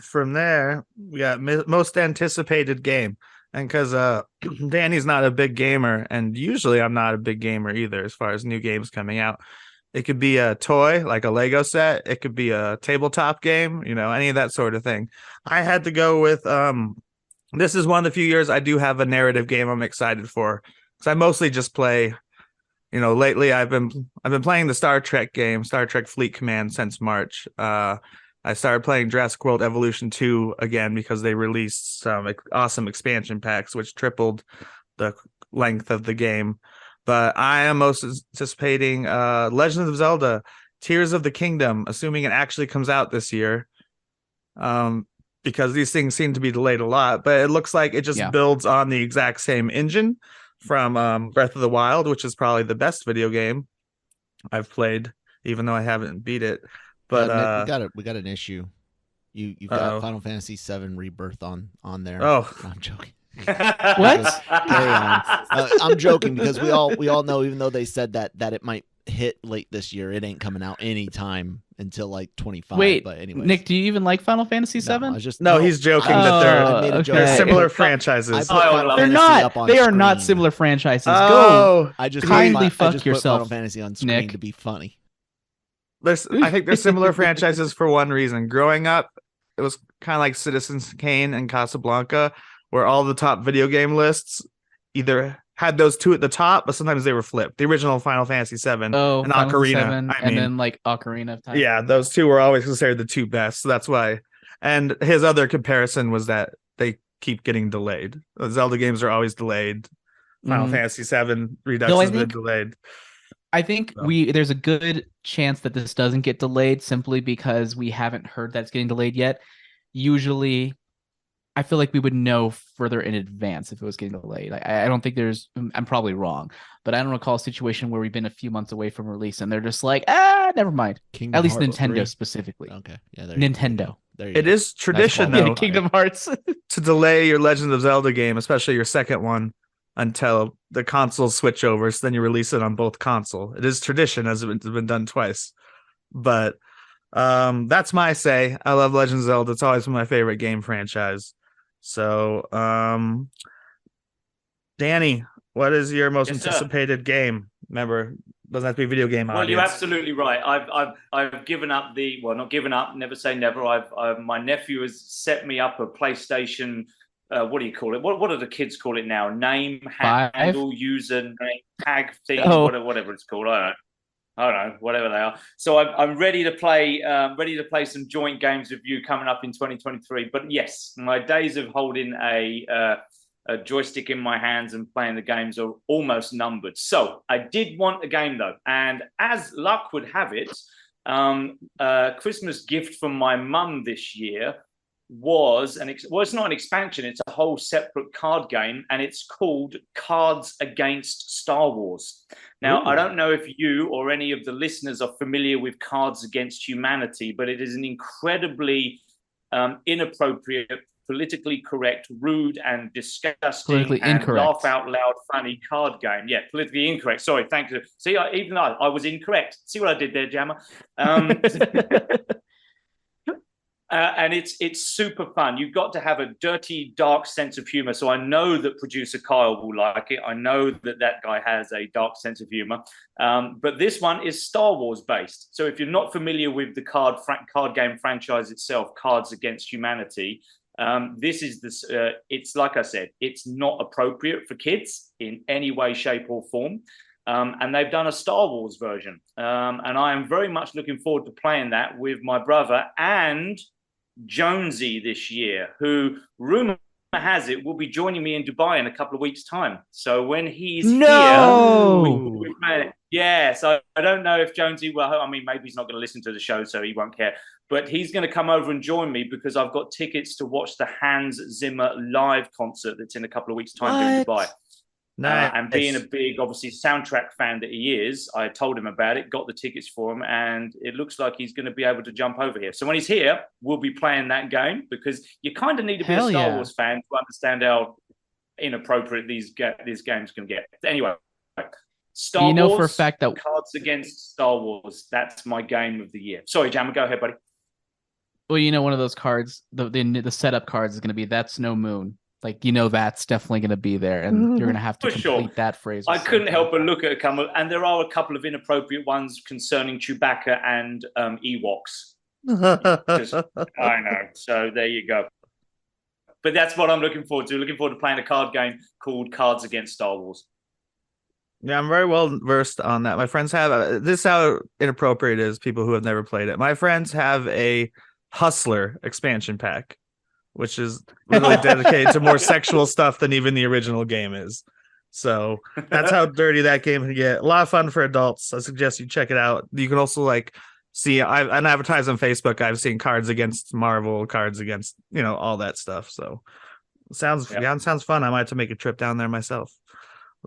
from there, we got most anticipated game. And because Danny's not a big gamer, and usually I'm not a big gamer either as far as new games coming out. It could be a toy, like a Lego set. It could be a tabletop game, any of that sort of thing. I had to go with, this is one of the few years I do have a narrative game I'm excited for. Because I mostly just play, lately I've been playing the Star Trek game, Star Trek Fleet Command, since March. I started playing Jurassic World Evolution 2 again because they released some awesome expansion packs, which tripled the length of the game. But I am most anticipating Legend of Zelda Tears of the Kingdom, assuming it actually comes out this year. Because these things seem to be delayed a lot, but it looks like it just builds on the exact same engine from Breath of the Wild, which is probably the best video game I've played, even though I haven't beat it. But Nick, we got an issue. You've got Final Fantasy VII Rebirth on there. Oh, no, I'm joking. What? Carry on. I'm joking because we all know, even though they said that it might hit late this year, it ain't coming out anytime until like 25. Wait, but anyways. Nick, do you even like Final Fantasy VII? No, I was just he's joking that I made a joke. they're similar I franchises. put Final They're Fantasy not. up on They are screen. not similar franchises. Go. Oh, I just kindly I fuck just yourself, put Final Fantasy on screen Nick. to be funny. I think they're similar franchises for one reason. Growing up, it was kind of like Citizens Kane and Casablanca, where all the top video game lists either had those two at the top, but sometimes they were flipped. The original Final Fantasy VII and Final Ocarina. Fantasy VII, then like Ocarina of Time. Yeah, those two were always considered the two best. So that's why. And his other comparison was that they keep getting delayed. The Zelda games are always delayed. Final Fantasy VII Redux has been delayed. I think there's a good chance that this doesn't get delayed simply because we haven't heard that it's getting delayed yet. Usually, I feel like we would know further in advance if it was getting delayed. I don't think I'm probably wrong, but I don't recall a situation where we've been a few months away from release and they're just like, never mind. Kingdom At least Hearts Nintendo 3. specifically. Okay, yeah, Nintendo. It is tradition though Kingdom Hearts to delay your Legend of Zelda game, especially your second one, until the consoles switch over. So then you release it on both console. It is tradition, as it's been done twice. But that's my say. I love Legend of Zelda. It's always been my favorite game franchise. So, Danny, what is your most anticipated game? Remember, doesn't have to be a video game. Well, you're absolutely right. I've given up not given up. Never say never. My nephew has set me up a PlayStation. What do you call it? What do the kids call it now? Name, handle, user, name, tag thing, whatever it's called. I don't know, whatever they are. So I'm ready to play. Ready to play some joint games with you coming up in 2023. But yes, my days of holding a a joystick in my hands and playing the games are almost numbered. So I did want a game though, and as luck would have it, Christmas gift from my mum this year was it's not an expansion, it's a whole separate card game, and it's called Cards Against Star Wars. Now, I don't know if you or any of the listeners are familiar with Cards Against Humanity, but it is an incredibly inappropriate, politically correct, rude and disgusting and laugh out loud funny card game. Yeah, politically incorrect. Sorry, thank you. See, even I was incorrect. See what I did there, Jammer? And it's super fun. You've got to have a dirty, dark sense of humor. So I know that producer Kyle will like it. I know that guy has a dark sense of humor. But this one is Star Wars based. So if you're not familiar with the card game franchise itself, Cards Against Humanity, this is this. It's like I said, it's not appropriate for kids in any way, shape, or form. And they've done a Star Wars version. And I am very much looking forward to playing that with my brother and Jonesy this year, who rumor has it will be joining me in Dubai in a couple of weeks' time. So when he's here, so I don't know if Jonesy maybe he's not going to listen to the show, so he won't care. But he's going to come over and join me because I've got tickets to watch the Hans Zimmer live concert that's in a couple of weeks' time in Dubai. Nice. And being a big, obviously, soundtrack fan that he is, I told him about it, got the tickets for him, and it looks like he's going to be able to jump over here. So when he's here, we'll be playing that game because you kind of need to be a Star Wars fan to understand how inappropriate these games can get. Anyway, Star Wars, for a fact that Cards Against Star Wars, that's my game of the year. Sorry, Jammer, go ahead, buddy. Well, one of those cards, the setup cards is going to be That's No Moon. Like, that's definitely going to be there, and you're going to have to complete that phrase. I couldn't help but look at a couple, and there are a couple of inappropriate ones concerning Chewbacca and Ewoks. I know. So there you go. But that's what I'm looking forward to. Looking forward to playing a card game called Cards Against Star Wars. Yeah, I'm very well versed on that. My friends have this is how inappropriate it is. People who have never played it. My friends have a Hustler expansion pack, which is really dedicated to more sexual stuff than even the original game is. So that's how dirty that game can get. A lot of fun for adults. I suggest you check it out. You can also see an advertise on Facebook. I've seen Cards Against Marvel, Cards Against all that stuff. So sounds fun. I might have to make a trip down there myself,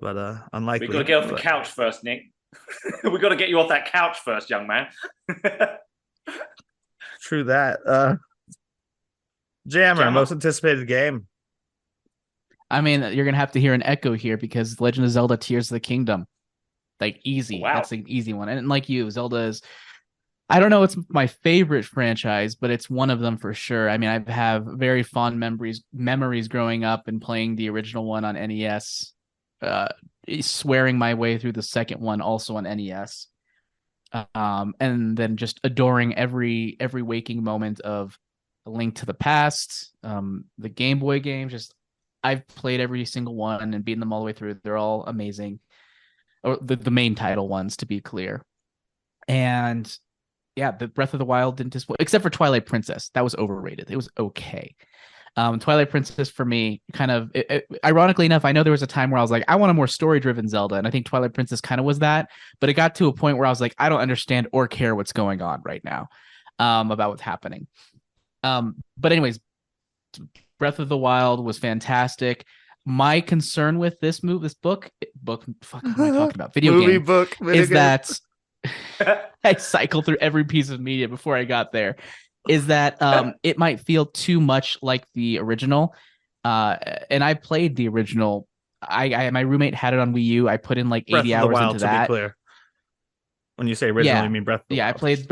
but unlikely. We've got to get off the couch first, Nick. We've got to get you off that couch first, young man. True that. Jammer, most anticipated game. I mean, you're going to have to hear an echo here because Legend of Zelda Tears of the Kingdom. Easy. Wow. That's an easy one. And like you, Zelda is, I don't know, it's my favorite franchise, but it's one of them for sure. I mean, I have very fond memories growing up and playing the original one on NES, swearing my way through the second one also on NES. And then just adoring every waking moment of A Link to the Past, the Game Boy games. I've played every single one and beaten them all the way through. They're all amazing, or the main title ones, to be clear. And yeah, the Breath of the Wild didn't disappoint, except for Twilight Princess. That was overrated. It was okay. Twilight Princess for me, kind of ironically enough, I know there was a time where I was like, I want a more story-driven Zelda, and I think Twilight Princess kind of was that. But it got to a point where I was like, I don't understand or care what's going on right now about what's happening. But anyways, Breath of the Wild was fantastic. My concern with this book, fuck, what am I talking about? Video game that I cycled through every piece of media before I got there. Is that it might feel too much like the original, and I played the original. My roommate had it on Wii U. I put in 80 hours into that. To be clear, when you say original, you mean Breath of the Wild. I played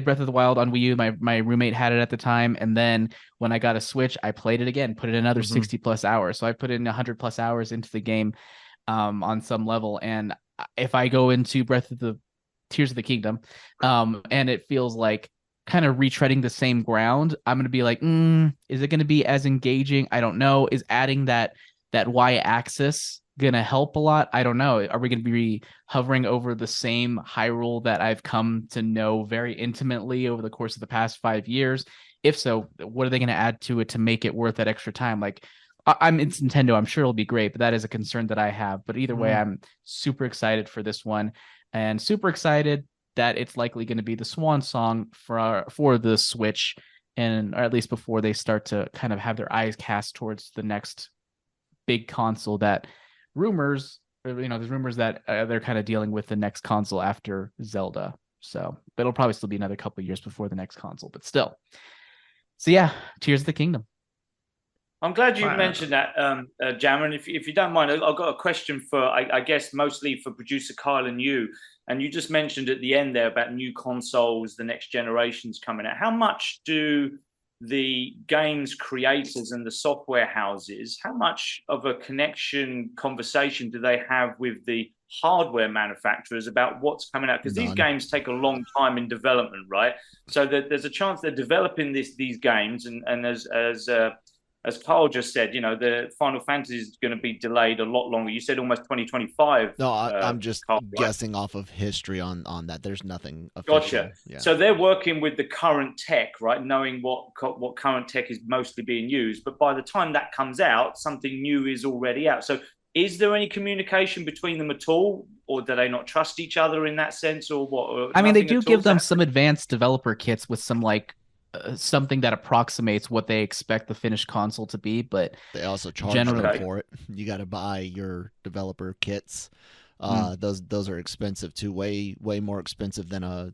Breath of the Wild on Wii U. My roommate had it at the time, and then when I got a Switch, I played it again, put in another 60 plus hours. So I put in 100 plus hours into the game on some level. And if I go into Tears of the Kingdom, and it feels like kind of retreading the same ground, I'm going to be like, is it going to be as engaging? I don't know. Is adding that Y-axis going to help a lot? I don't know. Are we going to be hovering over the same Hyrule that I've come to know very intimately over the course of the past 5 years? If so, what are they going to add to it to make it worth that extra time? it's Nintendo. I'm sure it'll be great, but that is a concern that I have. But either way, I'm super excited for this one, and super excited that it's likely going to be the swan song for the Switch, and or at least before they start to kind of have their eyes cast towards the next big console. That there's rumors that they're kind of dealing with the next console after Zelda. So it'll probably still be another couple of years before the next console, but still. So yeah, Tears of the Kingdom. I'm glad you mentioned that, Jammer. And if you don't mind, I've got a question for, I guess, mostly for producer Kyle and you. And you just mentioned at the end there about new consoles, the next generations coming out. How much do the games creators and the software houses, how much of a conversation do they have with the hardware manufacturers about what's coming out? Because these games take a long time in development, right? So there's a chance they're developing these games, and as Carl just said, the Final Fantasy is going to be delayed a lot longer. You said almost 2025. No, I'm just Carl, guessing off of history on that. There's nothing official. Gotcha. Yeah. So they're working with the current tech, right? Knowing what current tech is mostly being used. But by the time that comes out, something new is already out. So is there any communication between them at all? Or do they not trust each other in that sense? Or what? Or I mean, they do give them Sam? some advanced developer kits with some something that approximates what they expect the finished console to be, but they also charge generally for it. You got to buy your developer kits. Those are expensive too, way more expensive than a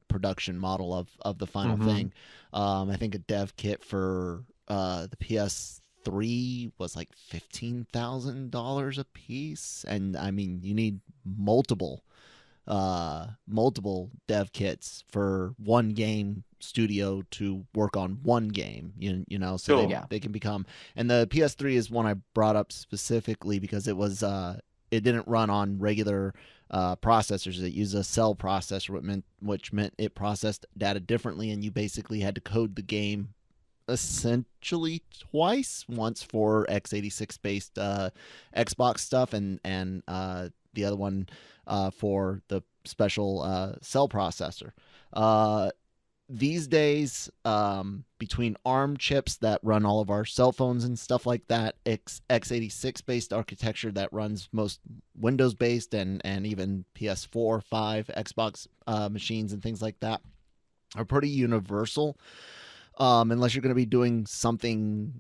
production model of the final thing. I think a dev kit for the PS3 was like $15,000 a piece, and I mean you need multiple dev kits for one game studio to work on one game, so they can become. And the PS3 is one I brought up specifically because it was it didn't run on regular processors. It used a cell processor, which meant it processed data differently, and you basically had to code the game essentially twice, once for x86 based Xbox stuff, and the other one for the special cell processor. These days, between ARM chips that run all of our cell phones and stuff like that, x86 based architecture that runs most Windows based and even PS4, 5, Xbox machines and things like that are pretty universal. Unless you're going to be doing something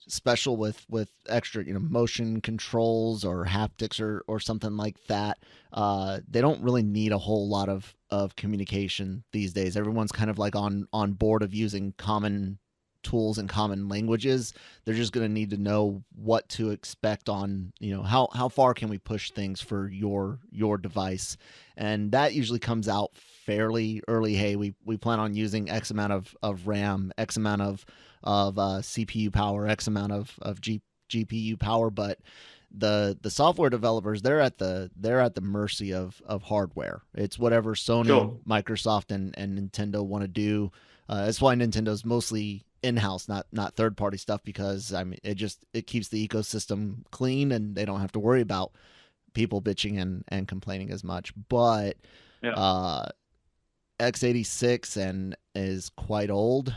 special with extra, motion controls or haptics or something like that, they don't really need a whole lot of communication these days. Everyone's kind of like on board of using common tools and common languages. They're just going to need to know what to expect on, how far can we push things for your device. And that usually comes out fairly early. Hey, we plan on using X amount of RAM, X amount of CPU power, X amount of GPU power. But the software developers, they're at the mercy of hardware. It's whatever Sony, Microsoft, and Nintendo want to do. That's why Nintendo's mostly in-house, not third-party stuff, because I mean it keeps the ecosystem clean and they don't have to worry about people bitching and complaining as much. But x86 and is quite old.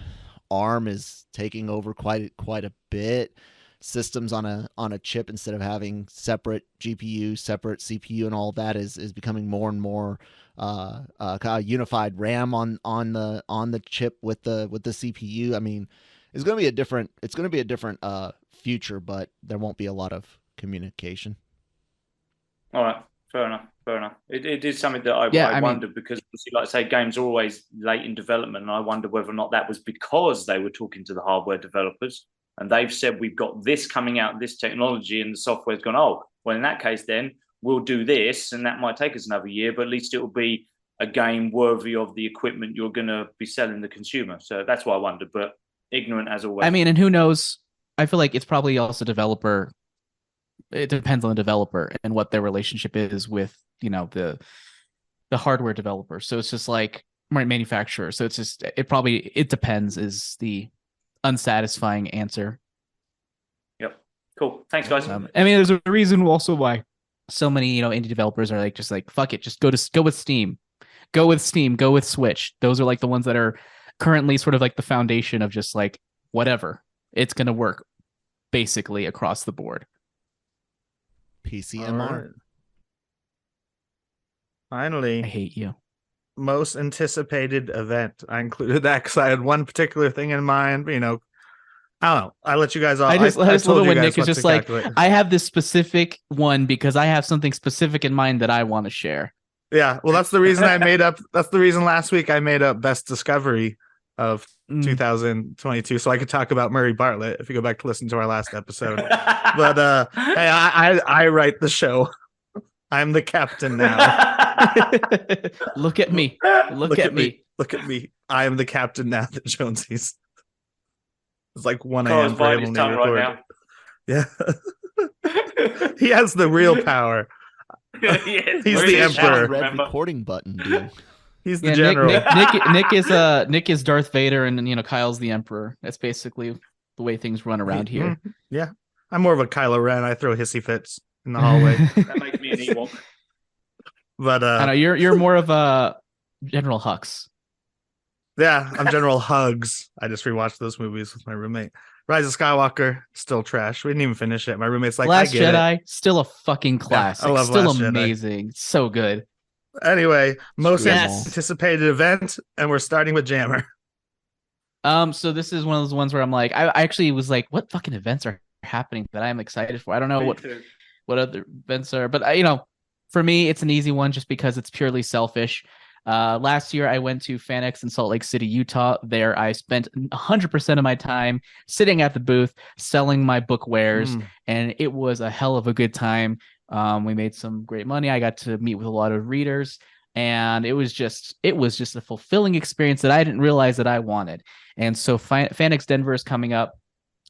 ARM is taking over quite a bit. Systems on a chip, instead of having separate GPU, separate CPU, and all that is becoming more and more kind of unified RAM on the chip with the CPU. I mean, it's going to be a different future, but there won't be a lot of communication. All right, fair enough. It is something that I wondered, because, like I say, games are always late in development, and I wonder whether or not that was because they were talking to the hardware developers. And they've said, we've got this coming out, this technology, and the software's gone, oh, well, in that case, then we'll do this, and that might take us another year, but at least it will be a game worthy of the equipment you're going to be selling the consumer. So that's why I wondered, but ignorant as always. I mean, and who knows? I feel like it's probably also developer. It depends on the developer and what their relationship is with, the hardware developer. So it's just like manufacturer. So it's just, it depends is the unsatisfying answer. Yep. Cool. Thanks, guys. I mean, there's a reason also why so many, indie developers are just like, fuck it, just go with Steam, go with Switch. Those are like the ones that are currently sort of like the foundation of just like, whatever, it's going to work. basically across the board. PCMR. All right. Finally, I hate you. most anticipated event. I included that because I had one particular thing in mind. But, I don't know. I let you guys off. I just love told it you when guys Nick is what just to like, calculate. I have this specific one because I have something specific in mind that I want to share. Yeah, well, that's the reason I made up. That's the reason last week I made up Best Discovery of 2022, so I could talk about Murray Bartlett if you go back to listen to our last episode. But hey, I write the show. I'm the captain now. Look at me. Look at me. Look at me. I am the captain now that Jonesies. It's like 1 Carl's a.m. for biting him his when they tongue record. right Yeah. He has the real power. now. He's the emperor. Red Remember? recording button, dude. He's the Yeah, general. Nick is Darth Vader, and Kyle's the Emperor. That's basically the way things run around here. Yeah. I'm more of a Kylo Ren. I throw hissy fits in the hallway. That makes me an Ewok. But I know you're more of a General Hux. yeah, I'm General Hugs. I just rewatched those movies with my roommate. Rise of Skywalker, still trash. We didn't even finish it. My roommate's like, Last I get Jedi, still a fucking classic. love Still Last Jedi. amazing. So good. it. Anyway, most Screw 'em all. anticipated event, and we're starting with Jammer. So this is one of those ones where I'm like, I actually was like, what fucking events are happening that I'm excited for? I don't know Me too. what other events are, but for me, it's an easy one just because it's purely selfish. Last year I went to FanX in Salt Lake City, Utah. There I spent 100% of my time sitting at the booth selling my book wares, and it was a hell of a good time. We made some great money. I got to meet with a lot of readers, and it was just a fulfilling experience that I didn't realize that I wanted. And so FanX Denver is coming up.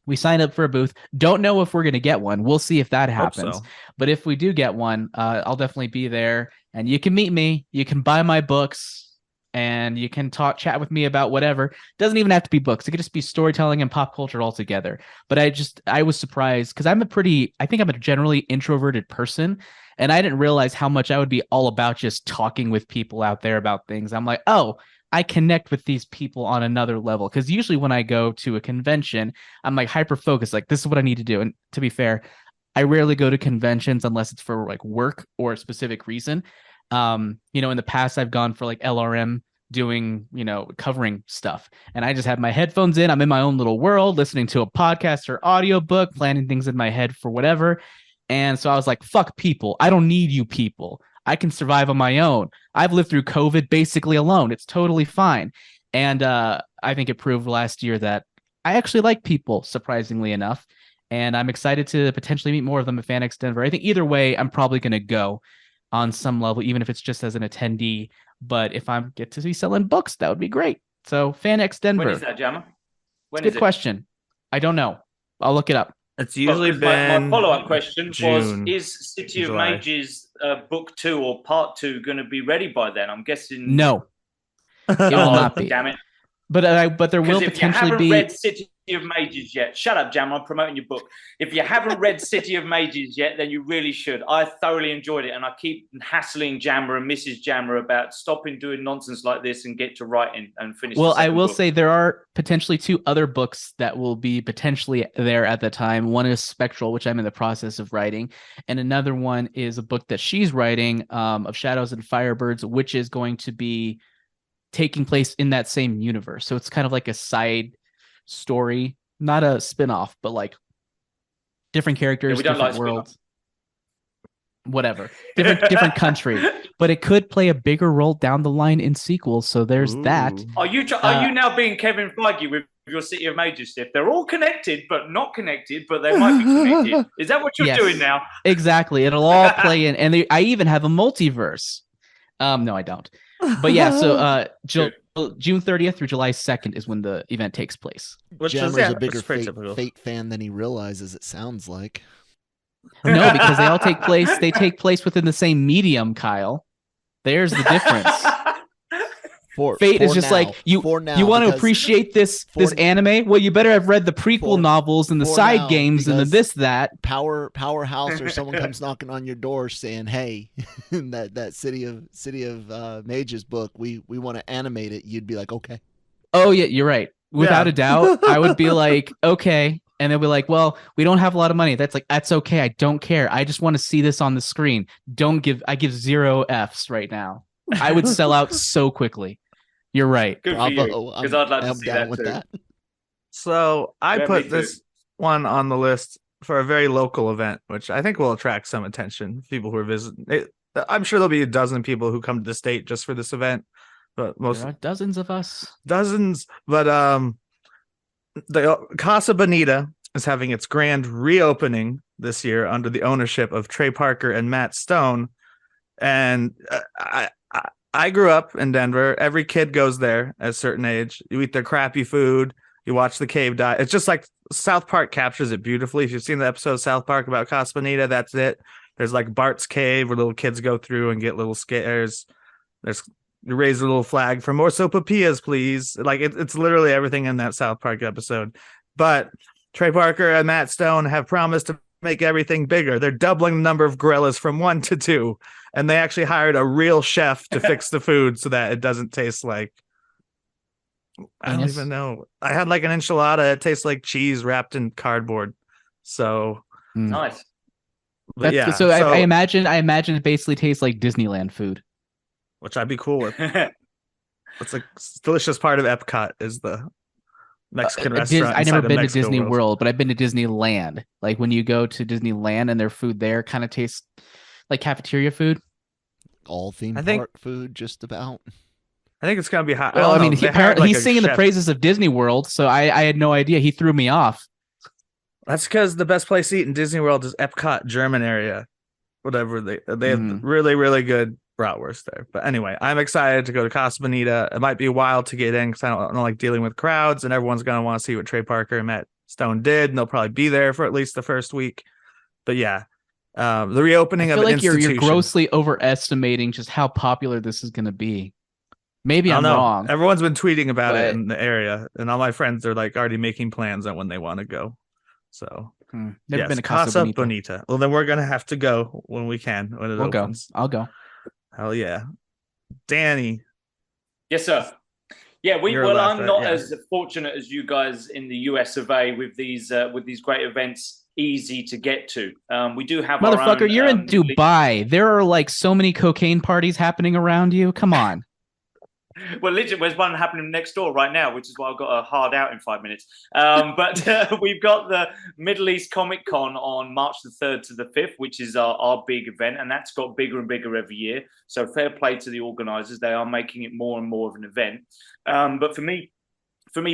We signed up for a booth. Don't know if we're going to get one. We'll see if that happens. so. But if we do get one, I'll definitely be there. And you can meet me. You can buy my books. And you can chat with me about whatever. Doesn't even have to be books. It could just be storytelling and pop culture altogether. But I was surprised because I think I'm a generally introverted person. And I didn't realize how much I would be all about just talking with people out there about things. I'm like, oh, I connect with these people on another level. Because usually when I go to a convention, I'm like hyper focused, like this is what I need to do. And to be fair, I rarely go to conventions unless it's for like work or a specific reason. In the past, I've gone for like LRM doing, covering stuff. And I just have my headphones in. I'm in my own little world, listening to a podcast or audiobook, planning things in my head for whatever. And so I was like, fuck people. I don't need you people. I can survive on my own. I've lived through COVID basically alone. It's totally fine. And I think it proved last year that I actually like people, surprisingly enough. And I'm excited to potentially meet more of them at FanX Denver. I think either way, I'm probably going to go on some level, even if it's just as an attendee. But if I get to be selling books, that would be great. So FanX Denver. When is that, Jammer? When Good question. I don't know. I'll look it up. It's usually my been follow-up question June, was: is City of July. Mages book 2 or part 2 going to be ready by then? I'm guessing No, it will not be. Damn it! But there will Because if you potentially haven't be. read City of Mages yet, shut up, Jam. I'm promoting your book. If you haven't read City of Mages yet, then you really should. I thoroughly enjoyed it, and I keep hassling Jammer and Mrs. Jammer about stopping doing nonsense like this and get to writing and finish. Well, the I second will book. say there are potentially 2 other books that will be potentially there at the time. One is Spectral, which I'm in the process of writing, and another one is a book that she's writing of Shadows and Firebirds, which is going to be taking place in that same universe. So it's kind of like a side story, not a spin-off, but like different characters, we don't different like worlds, whatever, different country. But it could play a bigger role down the line in sequels. So there's that. Ooh. Are you now being Kevin Feige with your City of Mages stuff? They're all connected, but not connected, but they might be connected. Is that what you're Yes. doing now? Exactly. It'll all play in. And I even have a multiverse. No, I don't. But yeah, so June 30th through July 2nd is when the event takes place. Which is, Jammer's yeah, a bigger that's pretty typical. fate fan than he realizes. It sounds like. No, because they all take place. They take place within the same medium, Kyle. There's the difference. Fate is just like you want to appreciate this anime. Well, you better have read the prequel novels and the side games and the this that. Powerhouse or someone comes knocking on your door saying, "Hey, that City of Mages book, we want to animate it." You'd be like, "Okay." Oh yeah, you're right. Without a doubt, I would be like, "Okay." And they'll be like, well, we don't have a lot of money. That's okay. I don't care. I just want to see this on the screen. I give 0 Fs right now. I would sell out so quickly. You're right. Good for you, because I'd like to see that too. So I put this one on the list for a very local event, which I think will attract some attention. People who are visiting. I'm sure there'll be a dozen people who come to the state just for this event. But there are dozens of us. Dozens. But the Casa Bonita is having its grand reopening this year under the ownership of Trey Parker and Matt Stone. And I grew up in Denver. Every kid goes there at a certain age. You eat their crappy food. You watch the cave dive. It's just like South Park captures it beautifully. If you've seen the episode of South Park about Casa Bonita, that's it. There's like Bart's Cave where little kids go through and get little scares. You raise a little flag for more sopapillas, please. Like it's literally everything in that South Park episode. But Trey Parker and Matt Stone have promised to make everything bigger. They're doubling the number of gorillas from 1 to 2. And they actually hired a real chef to fix the food so that it doesn't taste like, I don't even know. I had like an enchilada. It tastes like cheese wrapped in cardboard. So nice. So I imagine it basically tastes like Disneyland food, which I'd be cool with. It's a delicious part of Epcot is the Mexican restaurant. I've never been to Mexico Disney World, but I've been to Disneyland. Like when you go to Disneyland and their food there kind of tastes like cafeteria food. All theme park food, just about. I think it's gonna be hot. Well, I mean, he's singing the praises of Disney World, so I had no idea. He threw me off. That's because the best place to eat in Disney World is Epcot, German area. Whatever they have really, really good bratwurst there. But anyway, I'm excited to go to Casa Bonita. It might be a while to get in because I don't like dealing with crowds, and everyone's gonna want to see what Trey Parker and Matt Stone did, and they'll probably be there for at least the first week. But yeah, the reopening of an institution. You're grossly overestimating just how popular this is going to be. Maybe I'm wrong. Everyone's been tweeting about it in the area, and all my friends are like already making plans on when they want to go. So never been to Casa Bonita. Well, then we're gonna have to go when we can. When it opens. I'll go. Hell yeah, Danny. Yes, sir. Yeah, I'm not as fortunate as you guys in the US of A with these great events, easy to get to. We do have motherfucker. You're in Dubai. There are like so many cocaine parties happening around you. Come on. Well, literally, there's one happening next door right now, which is why I've got a hard out in 5 minutes. But we've got the Middle East Comic Con on March the 3rd to the 5th, which is our big event, and that's got bigger and bigger every year. So fair play to the organisers. They are making it more and more of an event. But for me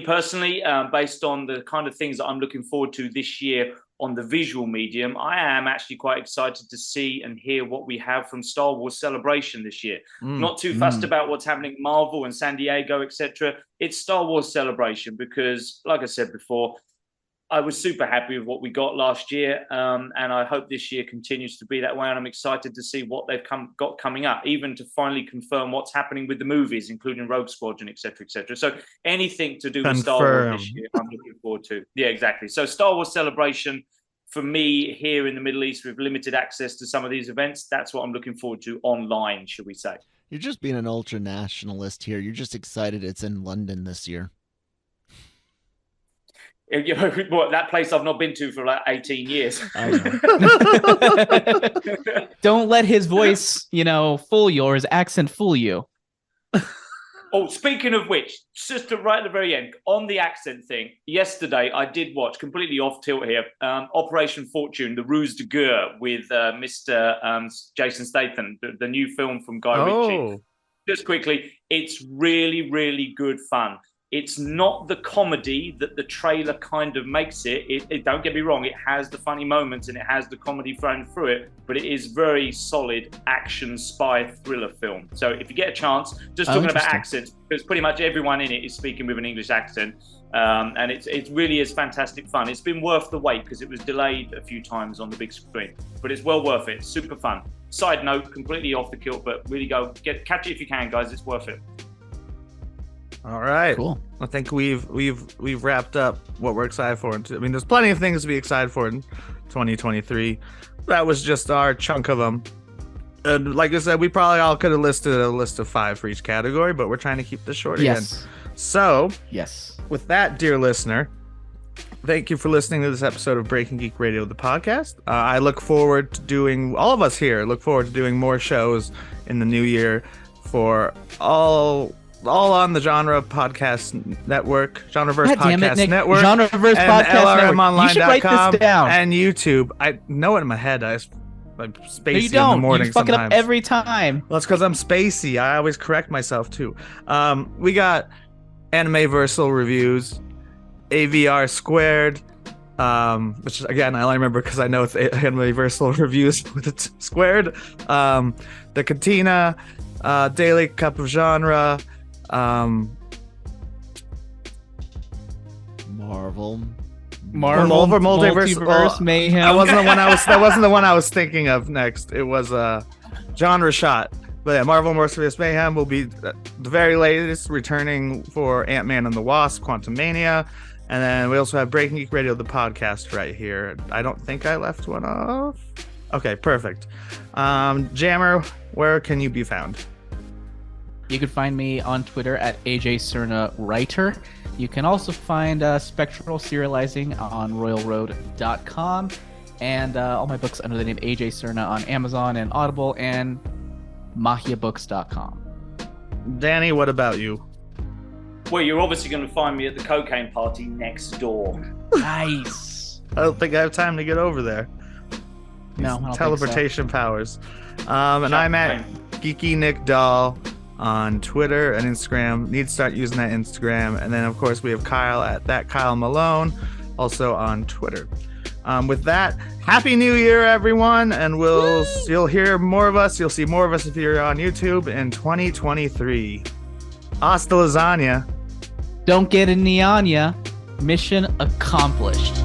personally, based on the kind of things that I'm looking forward to this year on the visual medium, I am actually quite excited to see and hear what we have from Star Wars Celebration this year. Not too fussed about what's happening at Marvel and San Diego, etc. It's Star Wars Celebration because, like I said before, I was super happy with what we got last year, and I hope this year continues to be that way. And I'm excited to see what they've got coming up, even to finally confirm what's happening with the movies, including Rogue Squadron, etc., etc. So anything to do with Star Wars this year, I'm looking forward to. Yeah, exactly. So Star Wars Celebration for me here in the Middle East with limited access to some of these events, that's what I'm looking forward to online, should we say. You're just being an ultra nationalist here. You're just excited it's in London this year. What, that place I've not been to for like 18 years. Don't let his voice, fool you, or his accent fool you. Oh, speaking of which, just right at the very end, on the accent thing, yesterday I did watch, completely off tilt here, Operation Fortune, The Ruse de Guerre with Mr. Jason Statham, the new film from Guy Ritchie. Just quickly, it's really, really good fun. It's not the comedy that the trailer kind of makes it. Don't get me wrong, it has the funny moments and it has the comedy thrown through it, but it is very solid action spy thriller film. So if you get a chance, just talking about accents, because pretty much everyone in it is speaking with an English accent, and it really is fantastic fun. It's been worth the wait because it was delayed a few times on the big screen, but it's well worth it. It's super fun. Side note, completely off the kilt, but really catch it if you can, guys. It's worth it. All right. Cool. I think we've wrapped up what we're excited for. I mean, there's plenty of things to be excited for in 2023. That was just our chunk of them. And like I said, we probably all could have listed a list of 5 for each category, but we're trying to keep this short again. So, yes. With that, dear listener, Thank you for listening to this episode of Breaking Geek Radio, the podcast. I look forward to doing, all of us here look forward to doing more shows in the new year for all on the Genre Podcast Network, Genreverse Podcast Network, Genreverse and Podcast Network. You should write LRMonline.com this down. and YouTube. I know it in my head. I'm spacey No, you in the don't. morning You fuck sometimes. it up every time. Well, it's because I'm spacey. I always correct myself too. We got Anime-Versal Reviews, AVR Squared, which again I only remember because I know it's Anime-Versal Reviews with it squared. The Cantina, Daily Cup of Genre, Marvel Multiverse Mayhem. That wasn't the one I was thinking of next. It was Genre Shot. But yeah, Marvel Multiverse Mayhem will be the very latest, returning for Ant-Man and the Wasp, Quantumania. And then we also have Breaking Geek Radio, the podcast right here. I don't think I left one off. Okay, perfect. Jammer, where can you be found? You can find me on Twitter at AJCernaWriter. You can also find Spectral Serializing on royalroad.com. And all my books under the name AJ Cerna on Amazon and Audible and mahiabooks.com. Danny, what about you? Well, you're obviously going to find me at the cocaine party next door. Nice. I don't think I have time to get over there. No, I don't Teleportation powers. And I'm at Geeky Nick Doll on Twitter and Instagram. Need to start using that Instagram. And then, of course, we have Kyle at that Kyle Malone, also on Twitter. With that, Happy New Year, everyone, and you'll hear more of us. You'll see more of us if you're on YouTube in 2023. Hasta lasagna. Don't get a Neanya. Mission accomplished.